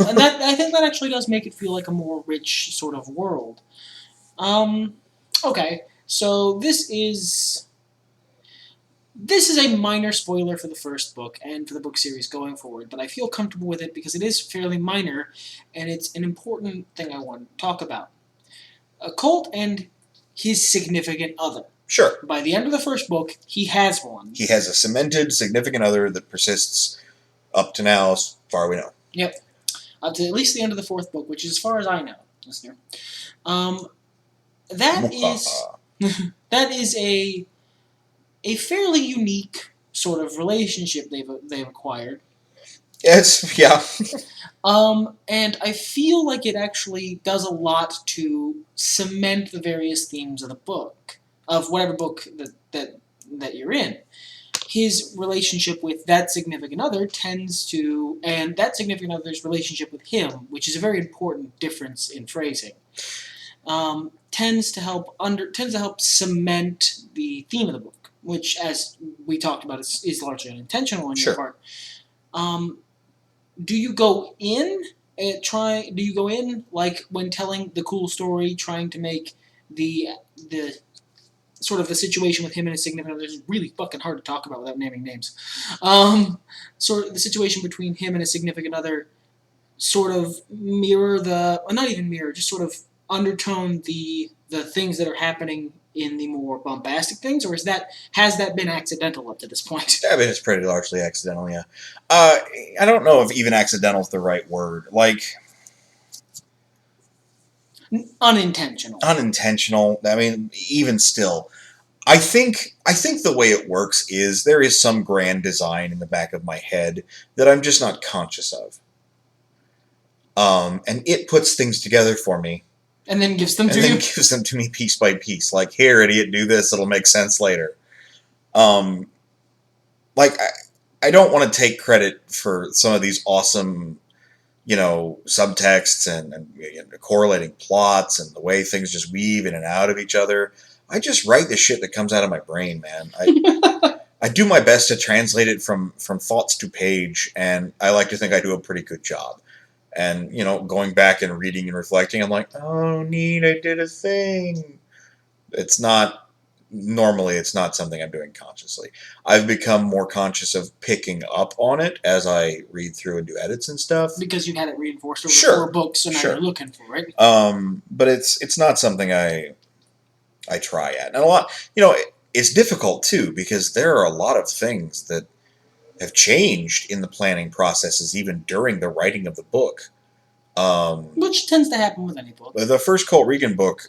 [SPEAKER 2] And I think that actually does make it feel like a more rich sort of world. Okay, so this is a minor spoiler for the first book and for the book series going forward, but I feel comfortable with it because it is fairly minor, and it's an important thing I want to talk about. Colt and his significant other.
[SPEAKER 1] Sure.
[SPEAKER 2] By the end of the first book, he has one.
[SPEAKER 1] He has a cemented significant other that persists up to now, as far as we know.
[SPEAKER 2] Yep. Up to at least the end of the fourth book, which is as far as I know, listener. That is a fairly unique sort of relationship they've acquired.
[SPEAKER 1] Yeah.
[SPEAKER 2] And I feel like it actually does a lot to cement the various themes of the book, of whatever book that you're in. His relationship with that significant other tends to, and that significant other's relationship with him, which is a very important difference in phrasing, tends to help cement the theme of the book, which, as we talked about, is largely unintentional on your
[SPEAKER 1] Sure.
[SPEAKER 2] part. Um, do you go in Do you go in like when telling the cool story, trying to make the sort of the situation with him and his significant other is really fucking hard to talk about without naming names. Sort of the situation between him and his significant other sort of mirror not even mirror, just sort of undertone the things that are happening in the more bombastic things, or has that been accidental up to this point?
[SPEAKER 1] I mean, it's pretty largely accidental, yeah. I don't know if even accidental is the right word. Like,
[SPEAKER 2] Unintentional.
[SPEAKER 1] unintentional. I mean, even still, I think the way it works is there is some grand design in the back of my head that I'm just not conscious of. And it puts things together for me,
[SPEAKER 2] And then gives them
[SPEAKER 1] and
[SPEAKER 2] to
[SPEAKER 1] then
[SPEAKER 2] you?
[SPEAKER 1] gives them to me piece by piece. Like, here, idiot, do this; it'll make sense later. Um, like, I don't want to take credit for some of these awesome, subtexts and correlating plots and the way things just weave in and out of each other. I just write the shit that comes out of my brain, man. I do my best to translate it from thoughts to page, and I like to think I do a pretty good job. And going back and reading and reflecting, I'm like, oh, neat, I did a thing. It's not normally it's not something I'm doing consciously. I've become more conscious of picking up on it as I read through and do edits and stuff.
[SPEAKER 2] Because you've had it reinforced over
[SPEAKER 1] Sure,
[SPEAKER 2] 4 books, and now
[SPEAKER 1] sure.
[SPEAKER 2] you're looking for it.
[SPEAKER 1] But it's not something I try at, and a lot. It's difficult too because there are a lot of things that have changed in the planning processes even during the writing of the book.
[SPEAKER 2] Which tends to happen with any book.
[SPEAKER 1] The first Colt Regan book,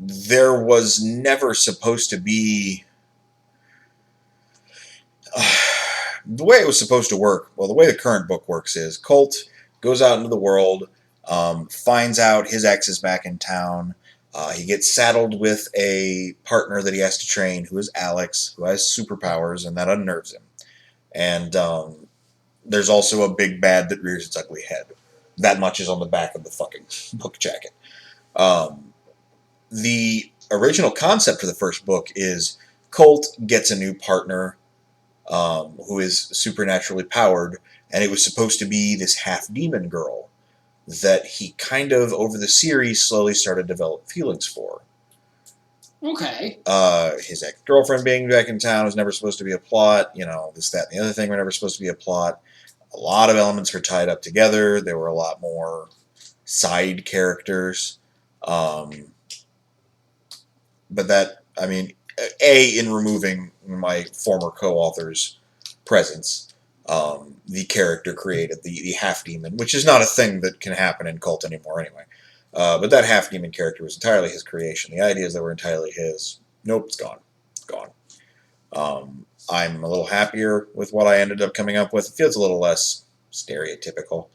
[SPEAKER 1] there was never supposed to be the way it was supposed to work. Well, the way the current book works is Colt goes out into the world, finds out his ex is back in town. He gets saddled with a partner that he has to train, who is Alex, who has superpowers, and that unnerves him. And there's also a big bad that rears its ugly head. That much is on the back of the fucking book jacket. The original concept for the first book is Colt gets a new partner who is supernaturally powered, and it was supposed to be this half-demon girl that he kind of, over the series, slowly started to develop feelings for.
[SPEAKER 2] Okay.
[SPEAKER 1] His ex-girlfriend being back in town was never supposed to be a plot. This, that, and the other thing were never supposed to be a plot. A lot of elements were tied up together. There were a lot more side characters. But that, I mean, in removing my former co-author's presence, the character created the half-demon, which is not a thing that can happen in Cult anymore anyway. But that half-demon character was entirely his creation. The ideas that were entirely his, nope, it's gone. It's gone. I'm a little happier with what I ended up coming up with. It feels a little less stereotypical.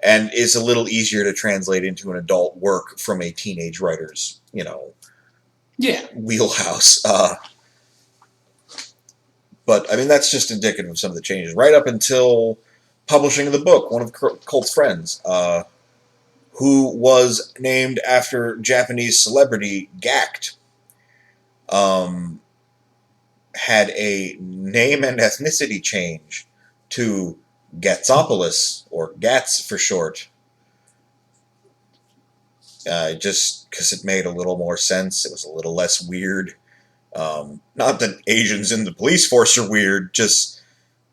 [SPEAKER 1] And is a little easier to translate into an adult work from a teenage writer's, wheelhouse. But, I mean, that's just indicative of some of the changes. Right up until publishing of the book, one of Colt's friends, who was named after Japanese celebrity Gact, had a name and ethnicity change to Gatsopolis, or Gats for short, just because it made a little more sense. It was a little less weird. Not that Asians in the police force are weird, just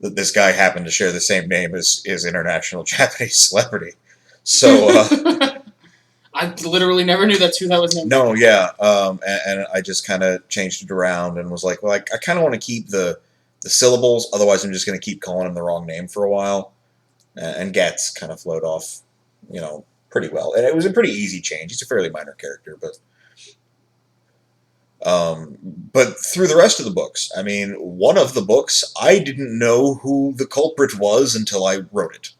[SPEAKER 1] that this guy happened to share the same name as international Japanese celebrity. So,
[SPEAKER 2] I literally never knew that's who that was named.
[SPEAKER 1] no, yeah, and I just kind of changed it around and was like, well, I kind of want to keep the syllables, otherwise I'm just going to keep calling him the wrong name for a while. And Gats kind of flowed off, pretty well. And it was a pretty easy change. He's a fairly minor character, but But through the rest of the books, I mean, one of the books, I didn't know who the culprit was until I wrote it.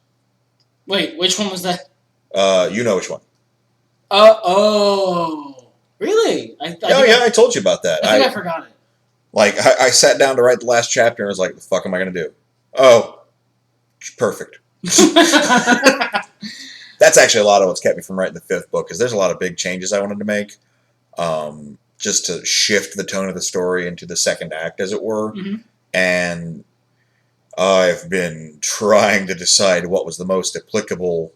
[SPEAKER 2] Wait, which one was that?
[SPEAKER 1] You know which one.
[SPEAKER 2] Really?
[SPEAKER 1] I told you about that.
[SPEAKER 2] I think I forgot it.
[SPEAKER 1] Like, I sat down to write the last chapter and was like, the fuck am I going to do? Oh, perfect. That's actually a lot of what's kept me from writing the fifth book, because there's a lot of big changes I wanted to make, just to shift the tone of the story into the second act, as it were.
[SPEAKER 2] Mm-hmm.
[SPEAKER 1] And I've been trying to decide what was the most applicable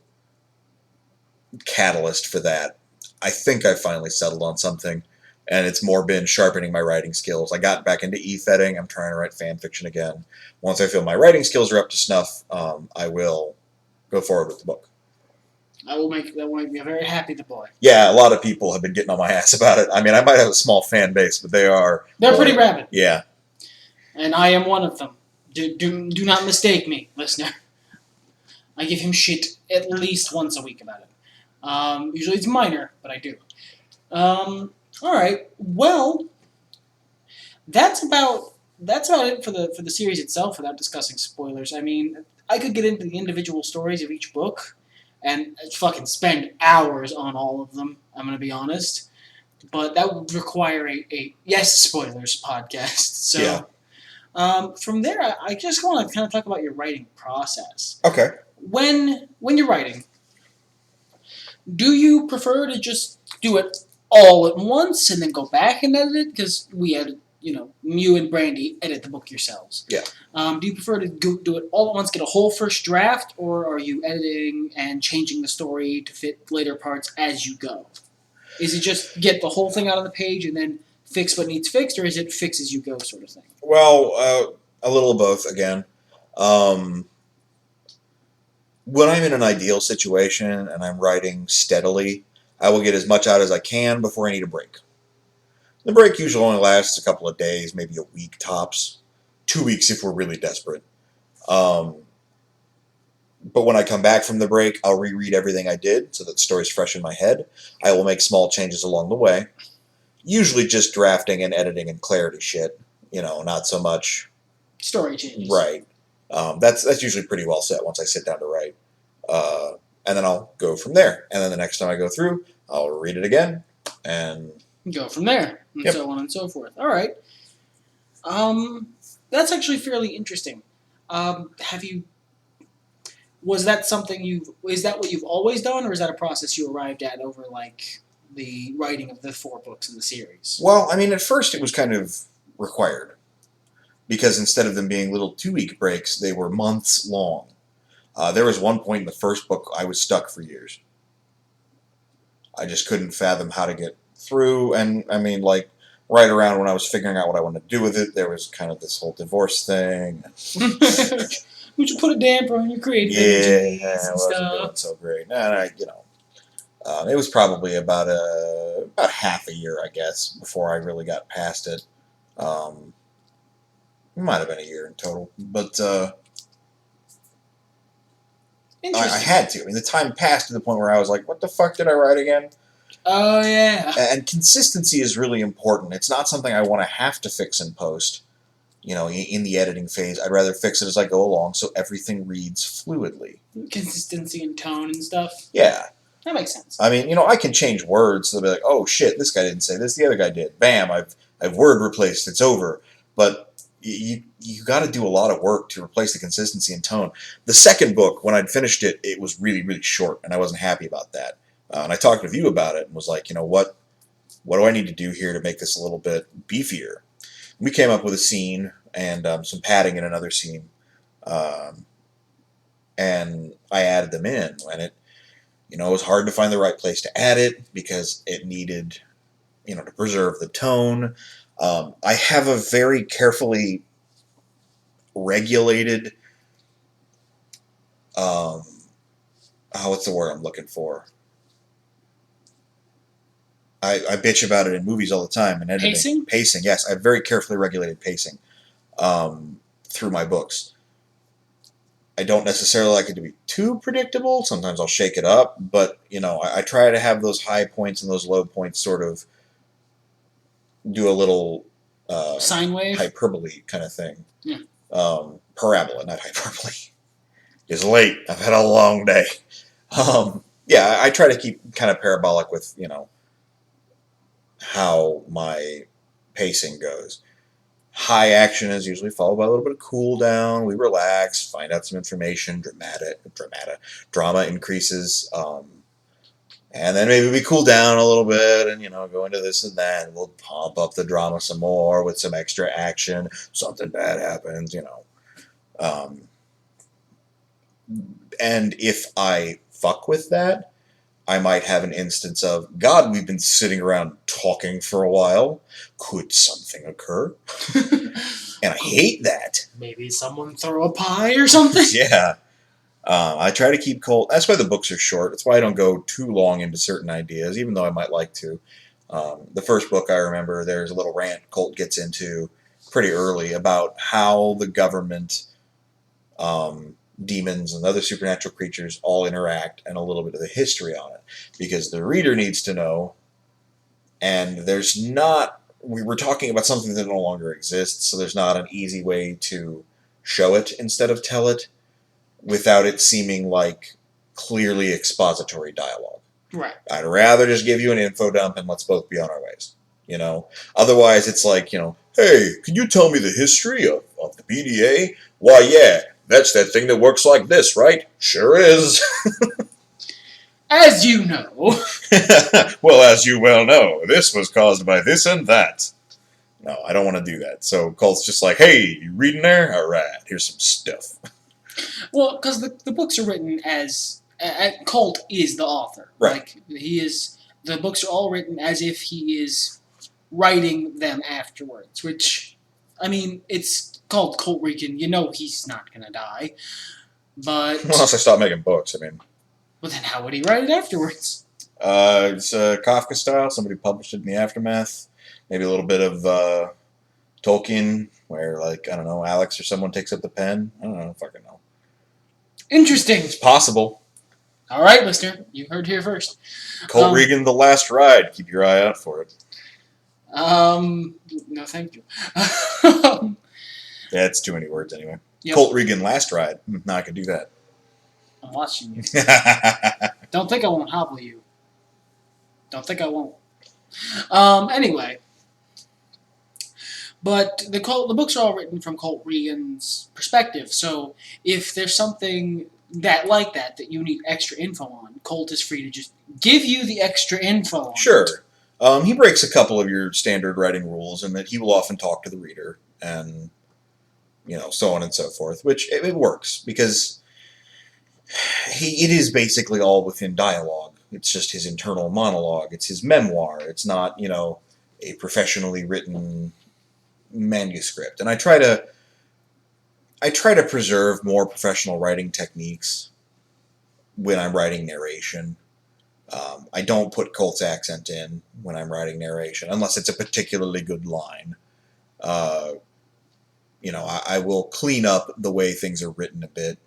[SPEAKER 1] catalyst for that. I think I finally settled on something, and it's more been sharpening my writing skills. I got back into e-fetting. I'm trying to write fan fiction again. Once I feel my writing skills are up to snuff, I will go forward with the book.
[SPEAKER 2] That will make me very happy, the boy.
[SPEAKER 1] Yeah, a lot of people have been getting on my ass about it. I mean, I might have a small fan base, but they're
[SPEAKER 2] pretty rabid.
[SPEAKER 1] Yeah.
[SPEAKER 2] And I am one of them. Do not mistake me, listener. I give him shit at least once a week about it. Usually it's minor, but I do. All right. Well, that's about it for the series itself. Without discussing spoilers, I mean, I could get into the individual stories of each book and fucking spend hours on all of them. I'm gonna be honest, but that would require a yes spoilers podcast. So.
[SPEAKER 1] Yeah.
[SPEAKER 2] From there, I just want to kind of talk about your writing process.
[SPEAKER 1] Okay.
[SPEAKER 2] When you're writing, do you prefer to just do it all at once and then go back and edit it? Because we edit, you and Brandy edit the book yourselves.
[SPEAKER 1] Yeah.
[SPEAKER 2] Do you prefer to do it all at once, get a whole first draft, or are you editing and changing the story to fit later parts as you go? Is it just get the whole thing out on the page and then fix what needs fixed, or is it fix as you go sort of thing?
[SPEAKER 1] Well, a little of both again. When I'm in an ideal situation and I'm writing steadily, I will get as much out as I can before I need a break. The break usually only lasts a couple of days, maybe a week tops. 2 weeks if we're really desperate. But when I come back from the break, I'll reread everything I did so that the story's fresh in my head. I will make small changes along the way. Usually just drafting and editing and clarity shit. Not so much
[SPEAKER 2] story changes.
[SPEAKER 1] Right. That's usually pretty well set once I sit down to write. And then I'll go from there. And then the next time I go through, I'll read it again and
[SPEAKER 2] go from there, and so on and so forth. All right. That's actually fairly interesting. Was that is that what you've always done, or is that a process you arrived at over the writing of the 4 books in the series?
[SPEAKER 1] Well, I mean, at first it was kind of required, because instead of them being little 2-week breaks, they were months long. There was one point in the first book I was stuck for years. I just couldn't fathom how to get through, and I mean, right around when I was figuring out what I wanted to do with it, there was kind of this whole divorce thing.
[SPEAKER 2] Would you put a damper on your creativity?
[SPEAKER 1] Yeah, it wasn't doing so great. And it was probably about half a year, I guess, before I really got past it. It might have been a year in total, but I had to. I mean, the time passed to the point where I was like, what the fuck did I write again?
[SPEAKER 2] Oh, yeah.
[SPEAKER 1] And consistency is really important. It's not something I want to have to fix in post, in the editing phase. I'd rather fix it as I go along so everything reads fluidly.
[SPEAKER 2] Consistency and tone and stuff?
[SPEAKER 1] Yeah.
[SPEAKER 2] That makes sense.
[SPEAKER 1] I mean, I can change words. So they'll be like, oh, shit, this guy didn't say this, the other guy did. Bam, I've word replaced, it's over. But you got to do a lot of work to replace the consistency and tone. The second book, when I'd finished it, it was really, really short, and I wasn't happy about that. And I talked with you about it and was like, what do I need to do here to make this a little bit beefier? We came up with a scene and some padding in another scene, and I added them in. And it was hard to find the right place to add it because it needed, to preserve the tone. I have a very carefully regulated, what's the word I'm looking for? I bitch about it in movies all the time and editing.
[SPEAKER 2] Pacing?
[SPEAKER 1] Pacing, yes. I have very carefully regulated pacing through my books. I don't necessarily like it to be too predictable. Sometimes I'll shake it up, but I try to have those high points and those low points sort of do a little
[SPEAKER 2] Sine wave?
[SPEAKER 1] hyperbole kind of thing.
[SPEAKER 2] Yeah.
[SPEAKER 1] Parabola, not hyperbole. It's late. I've had a long day. Yeah, I try to keep kind of parabolic with, how my pacing goes. High action is usually followed by a little bit of cool down. We relax, find out some information. Drama increases, and then maybe we cool down a little bit, and go into this and that. And we'll pump up the drama some more with some extra action. Something bad happens, and if I fuck with that, I might have an instance of, God, we've been sitting around talking for a while. Could something occur? And I hate that.
[SPEAKER 2] Maybe someone throw a pie or something?
[SPEAKER 1] Yeah. I try to keep Colt. That's why the books are short. That's why I don't go too long into certain ideas, even though I might like to. The first book I remember, there's a little rant Colt gets into pretty early about how the government, demons and other supernatural creatures all interact, and a little bit of the history on it, because the reader needs to know. And we were talking about something that no longer exists, so there's not an easy way to show it instead of tell it without it seeming like clearly expository dialogue.
[SPEAKER 2] Right.
[SPEAKER 1] I'd rather just give you an info dump and let's both be on our ways. Otherwise it's like, hey, can you tell me the history of the PDA? Why, yeah, that's that thing that works like this, right? Sure is.
[SPEAKER 2] As you know.
[SPEAKER 1] Well, as you well know, this was caused by this and that. No, I don't want to do that. So Colt's just like, hey, you reading there? All right, here's some stuff.
[SPEAKER 2] Well, because the books are written as... Colt is the author.
[SPEAKER 1] Right.
[SPEAKER 2] Like, the books are all written as if he is writing them afterwards, which, I mean, it's called Colt Regan. He's not going to die. But...
[SPEAKER 1] Unless I stop making books, I mean...
[SPEAKER 2] Well, then how would he write it afterwards?
[SPEAKER 1] It's Kafka style. Somebody published it in the aftermath. Maybe a little bit of Tolkien, where, I don't know, Alex or someone takes up the pen. I don't know. Fucking know.
[SPEAKER 2] Interesting.
[SPEAKER 1] It's possible.
[SPEAKER 2] All right, listener. You heard here first.
[SPEAKER 1] Colt Regan, The Last Ride. Keep your eye out for it.
[SPEAKER 2] No, thank you.
[SPEAKER 1] Yeah, it's too many words anyway.
[SPEAKER 2] Yep.
[SPEAKER 1] Colt Regan, Last Ride. No, I can do that.
[SPEAKER 2] I'm watching you. Don't think I won't hobble you. Don't think I won't. Anyway. But the books are all written from Colt Regan's perspective, so if there's something that you need extra info on, Colt is free to just give you the extra info on
[SPEAKER 1] Sure.
[SPEAKER 2] it.
[SPEAKER 1] He breaks a couple of your standard writing rules, in that he will often talk to the reader, and, so on and so forth, which it works, because it is basically all within dialogue. It's just his internal monologue. It's his memoir. It's not, a professionally written manuscript. And I try to preserve more professional writing techniques when I'm writing narration. I don't put Colt's accent in when I'm writing narration, unless it's a particularly good line. I will clean up the way things are written a bit.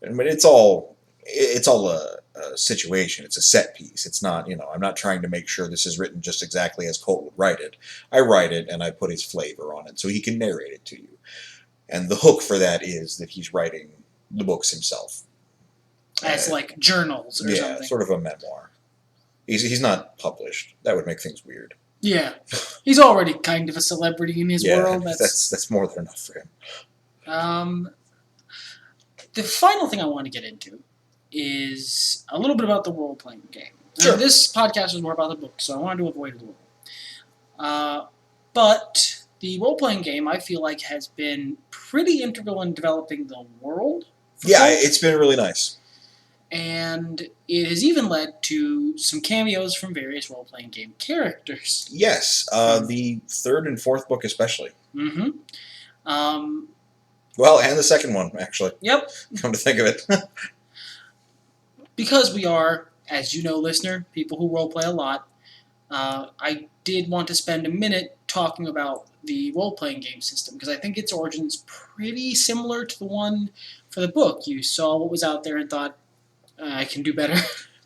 [SPEAKER 1] But it's all a situation. It's a set piece. It's not, I'm not trying to make sure this is written just exactly as Colt would write it. I write it and I put his flavor on it so he can narrate it to you. And the hook for that is that he's writing the books himself.
[SPEAKER 2] As like journals or something.
[SPEAKER 1] Yeah, sort of a memoir. He's not published. That would make things weird.
[SPEAKER 2] Yeah. He's already kind of a celebrity in his world.
[SPEAKER 1] That's more than enough for him.
[SPEAKER 2] The final thing I want to get into is a little bit about the role-playing game.
[SPEAKER 1] Sure.
[SPEAKER 2] This podcast is more about the book, so I wanted to avoid it a little. But the role-playing game, I feel like, has been pretty integral in developing the world.
[SPEAKER 1] Yeah, it's been really nice.
[SPEAKER 2] And it has even led to some cameos from various role-playing game characters.
[SPEAKER 1] Yes, the third and fourth book especially.
[SPEAKER 2] Mm-hmm.
[SPEAKER 1] Well, and the second one, actually.
[SPEAKER 2] Yep.
[SPEAKER 1] Come to think of it.
[SPEAKER 2] Because we are, as you know, listener, people who roleplay a lot, I did want to spend a minute talking about the role-playing game system, because I think its origin's pretty similar to the one for the book. You saw what was out there and thought, I can do better.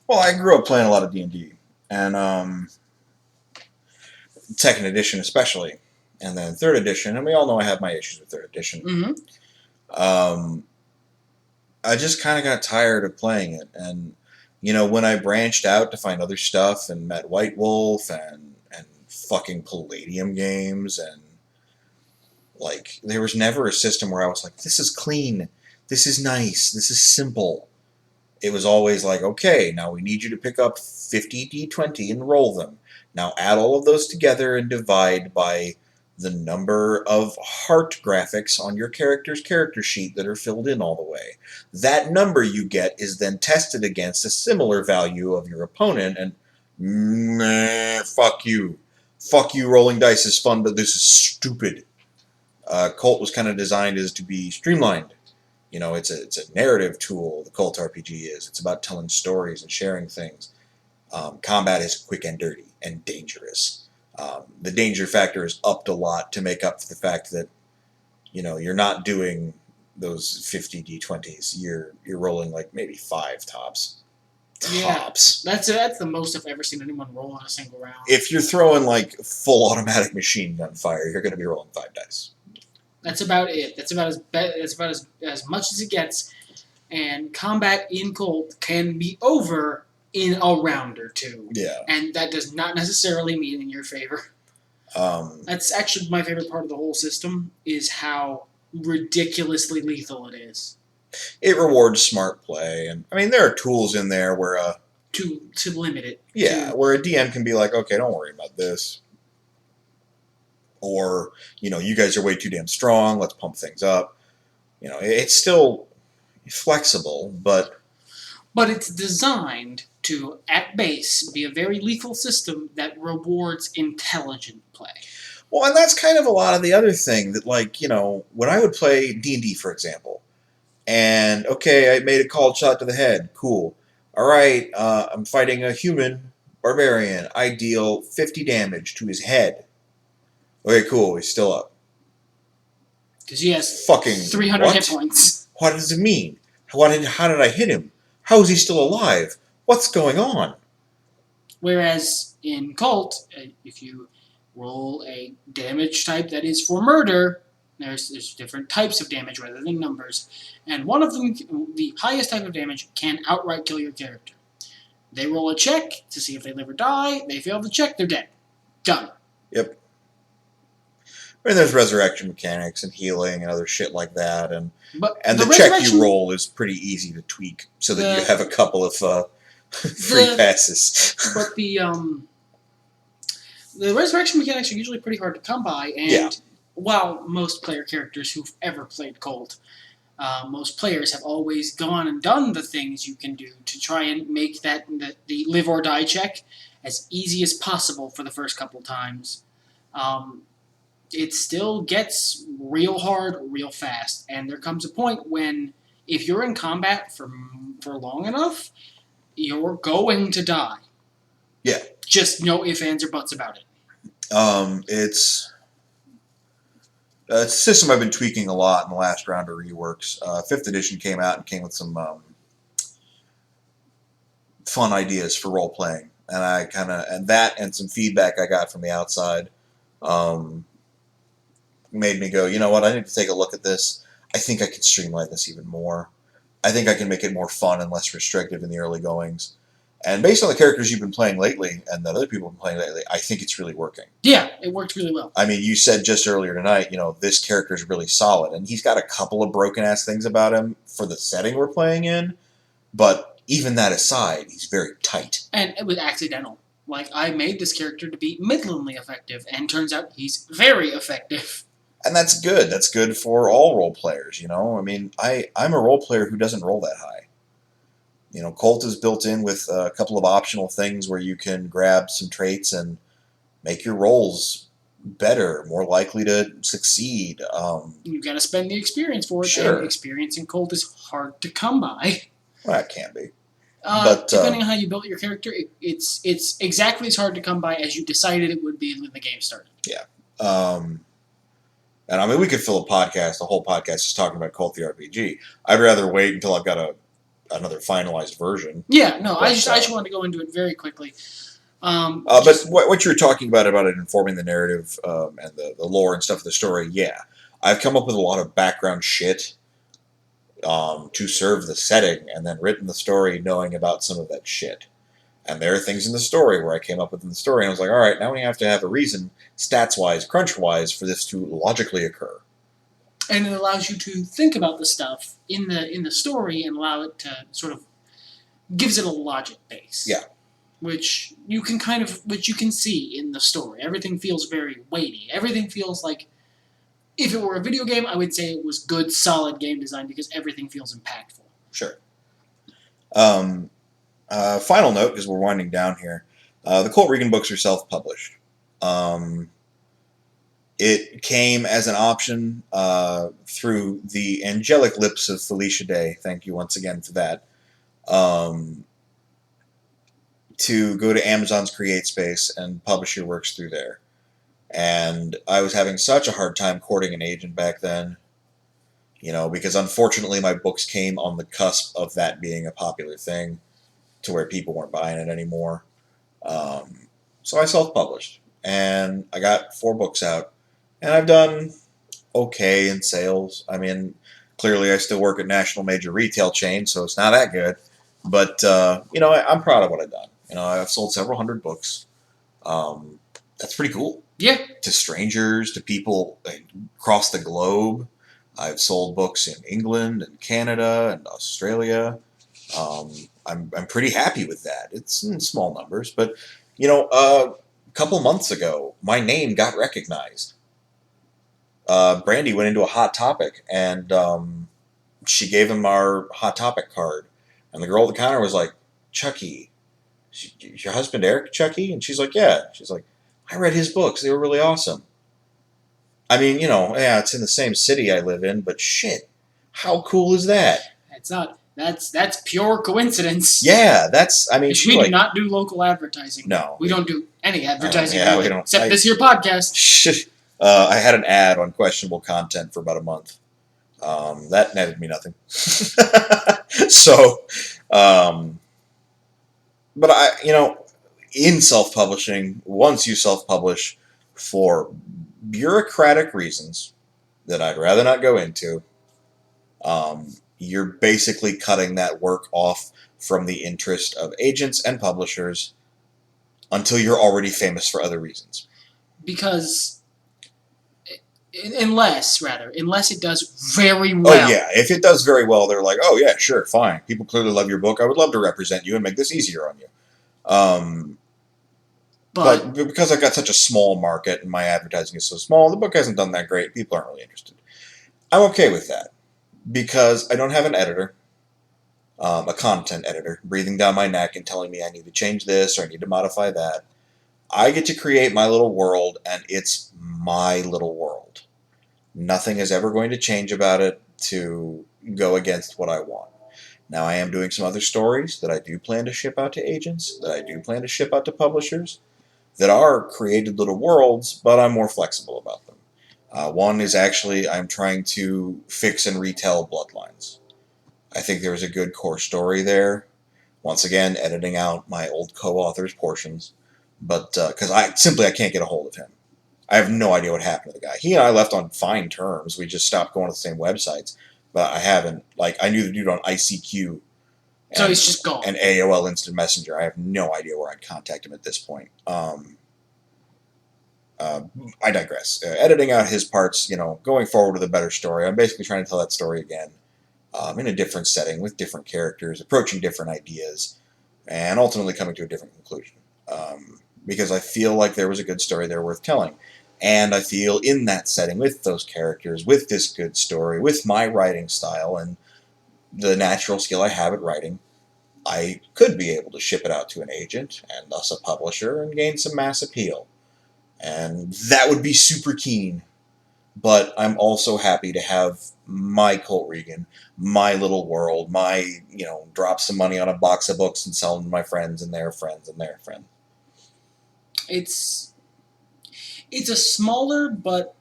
[SPEAKER 1] Well, I grew up playing a lot of D&D, and second edition especially, and then third edition, and we all know I have my issues with third edition.
[SPEAKER 2] Mm-hmm.
[SPEAKER 1] I just kind of got tired of playing it, and when I branched out to find other stuff and met White Wolf and fucking Palladium games, and like there was never a system where I was like, this is clean, this is nice, this is simple. It was always like, okay, now we need you to pick up 50 D20 and roll them. Now add all of those together and divide by the number of heart graphics on your character's character sheet that are filled in all the way. That number you get is then tested against a similar value of your opponent, and fuck you. Fuck you, rolling dice is fun, but this is stupid. Colt was kind of designed as to be streamlined. It's a narrative tool, the Colt RPG is. It's about telling stories and sharing things. Combat is quick and dirty and dangerous. The danger factor is upped a lot to make up for the fact that, you're not doing those 50 D20s. You're rolling like maybe 5 tops. Tops.
[SPEAKER 2] Yeah, that's the most I've ever seen anyone roll in a single round.
[SPEAKER 1] If you're throwing like full automatic machine gun fire, you're going to be rolling 5 dice.
[SPEAKER 2] That's about it. That's about as much as it gets. And combat in Colt can be over in a round or two.
[SPEAKER 1] Yeah.
[SPEAKER 2] And that does not necessarily mean in your favor. That's actually my favorite part of the whole system, is how ridiculously lethal it is.
[SPEAKER 1] It rewards smart play, and I mean there are tools in there where
[SPEAKER 2] to limit it.
[SPEAKER 1] Yeah, where a DM can be like, okay, don't worry about this. Or, you guys are way too damn strong, let's pump things up. It's still flexible, but
[SPEAKER 2] it's designed to, at base, be a very lethal system that rewards intelligent play.
[SPEAKER 1] Well, and that's kind of a lot of the other thing that, like, when I would play D&D, for example, and, okay, I made a called shot to the head, cool. All right, I'm fighting a human barbarian. I deal 50 damage to his head. Okay, cool, he's still up.
[SPEAKER 2] Because he has
[SPEAKER 1] fucking
[SPEAKER 2] 300 hit points.
[SPEAKER 1] What does it mean? How did I hit him? How is he still alive? What's going on?
[SPEAKER 2] Whereas in Colt, if you roll a damage type that is for murder, there's different types of damage rather than numbers, and one of them, the highest type of damage, can outright kill your character. They roll a check to see if they live or die. They fail the check, they're dead. Done.
[SPEAKER 1] Yep. I mean, there's resurrection mechanics and healing and other shit like that, and the check you roll is pretty easy to tweak so that you have a couple of free passes.
[SPEAKER 2] But the resurrection mechanics are usually pretty hard to come by, and while most player characters who've ever played Colt, most players have always gone and done the things you can do to try and make the live or die check as easy as possible for the first couple times. It still gets real hard real fast, and there comes a point when, if you're in combat for long enough, you're going to die.
[SPEAKER 1] Yeah.
[SPEAKER 2] Just no ifs, ands, or buts about it.
[SPEAKER 1] It's a system I've been tweaking a lot in the last round of reworks. 5th edition came out and came with some fun ideas for role playing, and and some feedback I got from the outside made me go, you know what, I need to take a look at this. I think I can streamline this even more. I think I can make it more fun and less restrictive in the early goings. And based on the characters you've been playing lately and the other people have been playing lately, I think it's really working.
[SPEAKER 2] Yeah, it worked really well.
[SPEAKER 1] I mean, you said just earlier tonight, this character is really solid. And he's got a couple of broken-ass things about him for the setting we're playing in. But even that aside, he's very tight. And
[SPEAKER 2] it was accidental. Like, I made this character to be middlingly effective, and turns out he's very effective.
[SPEAKER 1] And that's good. That's good for all role players, I mean, I'm a role player who doesn't roll that high. Colt is built in with a couple of optional things where you can grab some traits and make your rolls better, more likely to succeed.
[SPEAKER 2] You've got to spend the experience for it.
[SPEAKER 1] Sure.
[SPEAKER 2] And experience in Colt is hard to come by.
[SPEAKER 1] Well, it can be.
[SPEAKER 2] But depending on how you built your character, it's exactly as hard to come by as you decided it would be when the game started.
[SPEAKER 1] Yeah. And I mean, we could fill a whole podcast just talking about Colt the RPG. I'd rather wait until I've got another finalized version.
[SPEAKER 2] Yeah, no, I just wanted to go into it very quickly.
[SPEAKER 1] But what you're talking about it informing the narrative and the lore and stuff of the story, yeah. I've come up with a lot of background shit to serve the setting, and then written the story knowing about some of that shit. And there are things in the story where I came up with in the story, and I was like, all right, now we have to have a reason, stats-wise, crunch-wise, for this to logically occur.
[SPEAKER 2] And it allows you to think about the stuff in the story and allow it to sort of gives it a logic base.
[SPEAKER 1] Yeah.
[SPEAKER 2] Which you can see in the story. Everything feels very weighty. Everything feels like, if it were a video game, I would say it was good, solid game design because everything feels impactful.
[SPEAKER 1] Sure. Final note, because we're winding down here. The Colt Regan books are self-published. It came as an option through the angelic lips of Felicia Day. Thank you once again for that. To go to Amazon's Create Space and publish your works through there. And I was having such a hard time courting an agent back then, because unfortunately my books came on the cusp of that being a popular thing to where people weren't buying it anymore. So I self-published, and I got 4 books out, and I've done okay in sales. I mean, clearly I still work at national major retail chain, so it's not that good. But, I'm proud of what I've done. I've sold several hundred books. That's pretty cool.
[SPEAKER 2] Yeah.
[SPEAKER 1] To strangers, to people across the globe. I've sold books in England and Canada and Australia. I'm pretty happy with that. It's in small numbers, but a couple months ago, my name got recognized. Brandy went into a Hot Topic, and she gave him our Hot Topic card, and the girl at the counter was like, "Chucci, your husband Eric Chucci?" And she's like, "Yeah." She's like, "I read his books. They were really awesome." I mean, yeah, it's in the same city I live in, but shit, how cool is that?
[SPEAKER 2] It's not. That's pure coincidence.
[SPEAKER 1] Yeah, we
[SPEAKER 2] do not do local advertising.
[SPEAKER 1] No.
[SPEAKER 2] We don't do any advertising.
[SPEAKER 1] We don't.
[SPEAKER 2] Except this here podcast.
[SPEAKER 1] I had an ad on questionable content for about a month. That netted me nothing. So, but in self-publishing, once you self-publish for bureaucratic reasons that I'd rather not go into, you're basically cutting that work off from the interest of agents and publishers until you're already famous for other reasons.
[SPEAKER 2] Because unless it does very well.
[SPEAKER 1] Oh yeah, if it does very well, they're like, "Oh yeah, sure, fine. People clearly love your book. I would love to represent you and make this easier on you." But because I've got such a small market and my advertising is so small, the book hasn't done that great. People aren't really interested. I'm okay with that because I don't have an editor, a content editor, breathing down my neck and telling me I need to change this or I need to modify that. I get to create my little world, and it's my little world. Nothing is ever going to change about it to go against what I want. Now, I am doing some other stories that I do plan to ship out to agents, that I do plan to ship out to publishers, that are created little worlds, but I'm more flexible about them. One is actually, I'm trying to fix and retell Bloodlines. I think there's a good core story there. Once again, editing out my old co-author's portions. But because I can't get a hold of him. I have no idea what happened to the guy. He and I left on fine terms. We just stopped going to the same websites. But I haven't. I knew the dude on ICQ.
[SPEAKER 2] So he's just gone.
[SPEAKER 1] And AOL Instant Messenger. I have no idea where I'd contact him at this point. I digress. Editing out his parts, going forward with a better story. I'm basically trying to tell that story again in a different setting with different characters, approaching different ideas, and ultimately coming to a different conclusion. Because I feel like there was a good story there worth telling. And I feel in that setting, with those characters, with this good story, with my writing style, and the natural skill I have at writing, I could be able to ship it out to an agent, and thus a publisher, and gain some mass appeal. And that would be super keen. But I'm also happy to have my Colt Regan, my little world, my, drop some money on a box of books and sell them to my friends and their friends and their friends.
[SPEAKER 2] It's a smaller but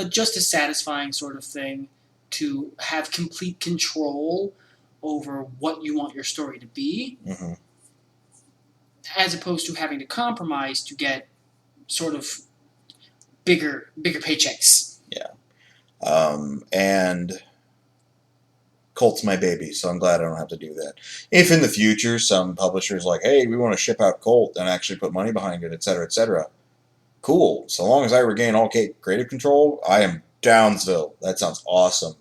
[SPEAKER 2] just as satisfying sort of thing to have complete control over what you want your story to be.
[SPEAKER 1] Mm-hmm.
[SPEAKER 2] as opposed to having to compromise to get sort of bigger paychecks.
[SPEAKER 1] Yeah. And Colt's my baby, so I'm glad I don't have to do that. If in the future some publisher's like, hey, we want to ship out Colt and actually put money behind it, etc., cool. So long as I regain all creative control, I am Downsville. That sounds awesome.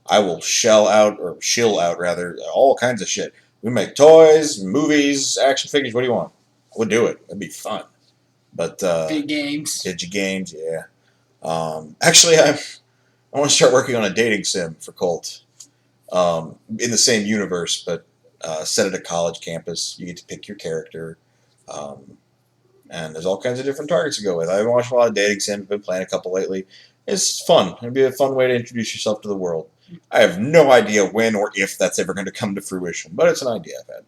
[SPEAKER 1] I will shill out, all kinds of shit. We make toys, movies, action figures. What do you want? We'll do it. It'd be fun. But
[SPEAKER 2] big games.
[SPEAKER 1] Digi games, yeah. Actually, I want to start working on a dating sim for Colt. In the same universe, but set at a college campus. You get to pick your character. And there's all kinds of different targets to go with. I've watched a lot of dating sims, been playing a couple lately. It's fun. It'd be a fun way to introduce yourself to the world. I have no idea when or if that's ever going to come to fruition, but it's an idea I've had.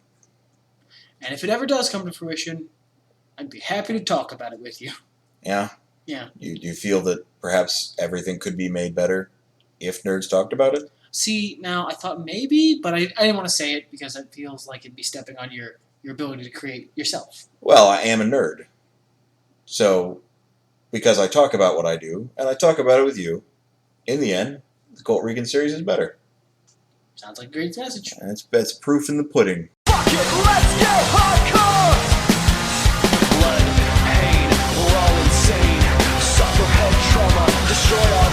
[SPEAKER 2] And if it ever does come to fruition, I'd be happy to talk about it with you.
[SPEAKER 1] Yeah?
[SPEAKER 2] Yeah.
[SPEAKER 1] You feel that perhaps everything could be made better if nerds talked about it?
[SPEAKER 2] See, now I thought maybe, but I didn't want to say it because it feels like it'd be stepping on your ability to create yourself.
[SPEAKER 1] Well, I am a nerd. So, because I talk about what I do, and I talk about it with you, in the end, the Colt Regan series is better.
[SPEAKER 2] Sounds like a great message.
[SPEAKER 1] That's proof in the pudding.
[SPEAKER 3] Fuck it, let's get hardcore! Blood, pain, we're all insane. Suffer head trauma, destroy our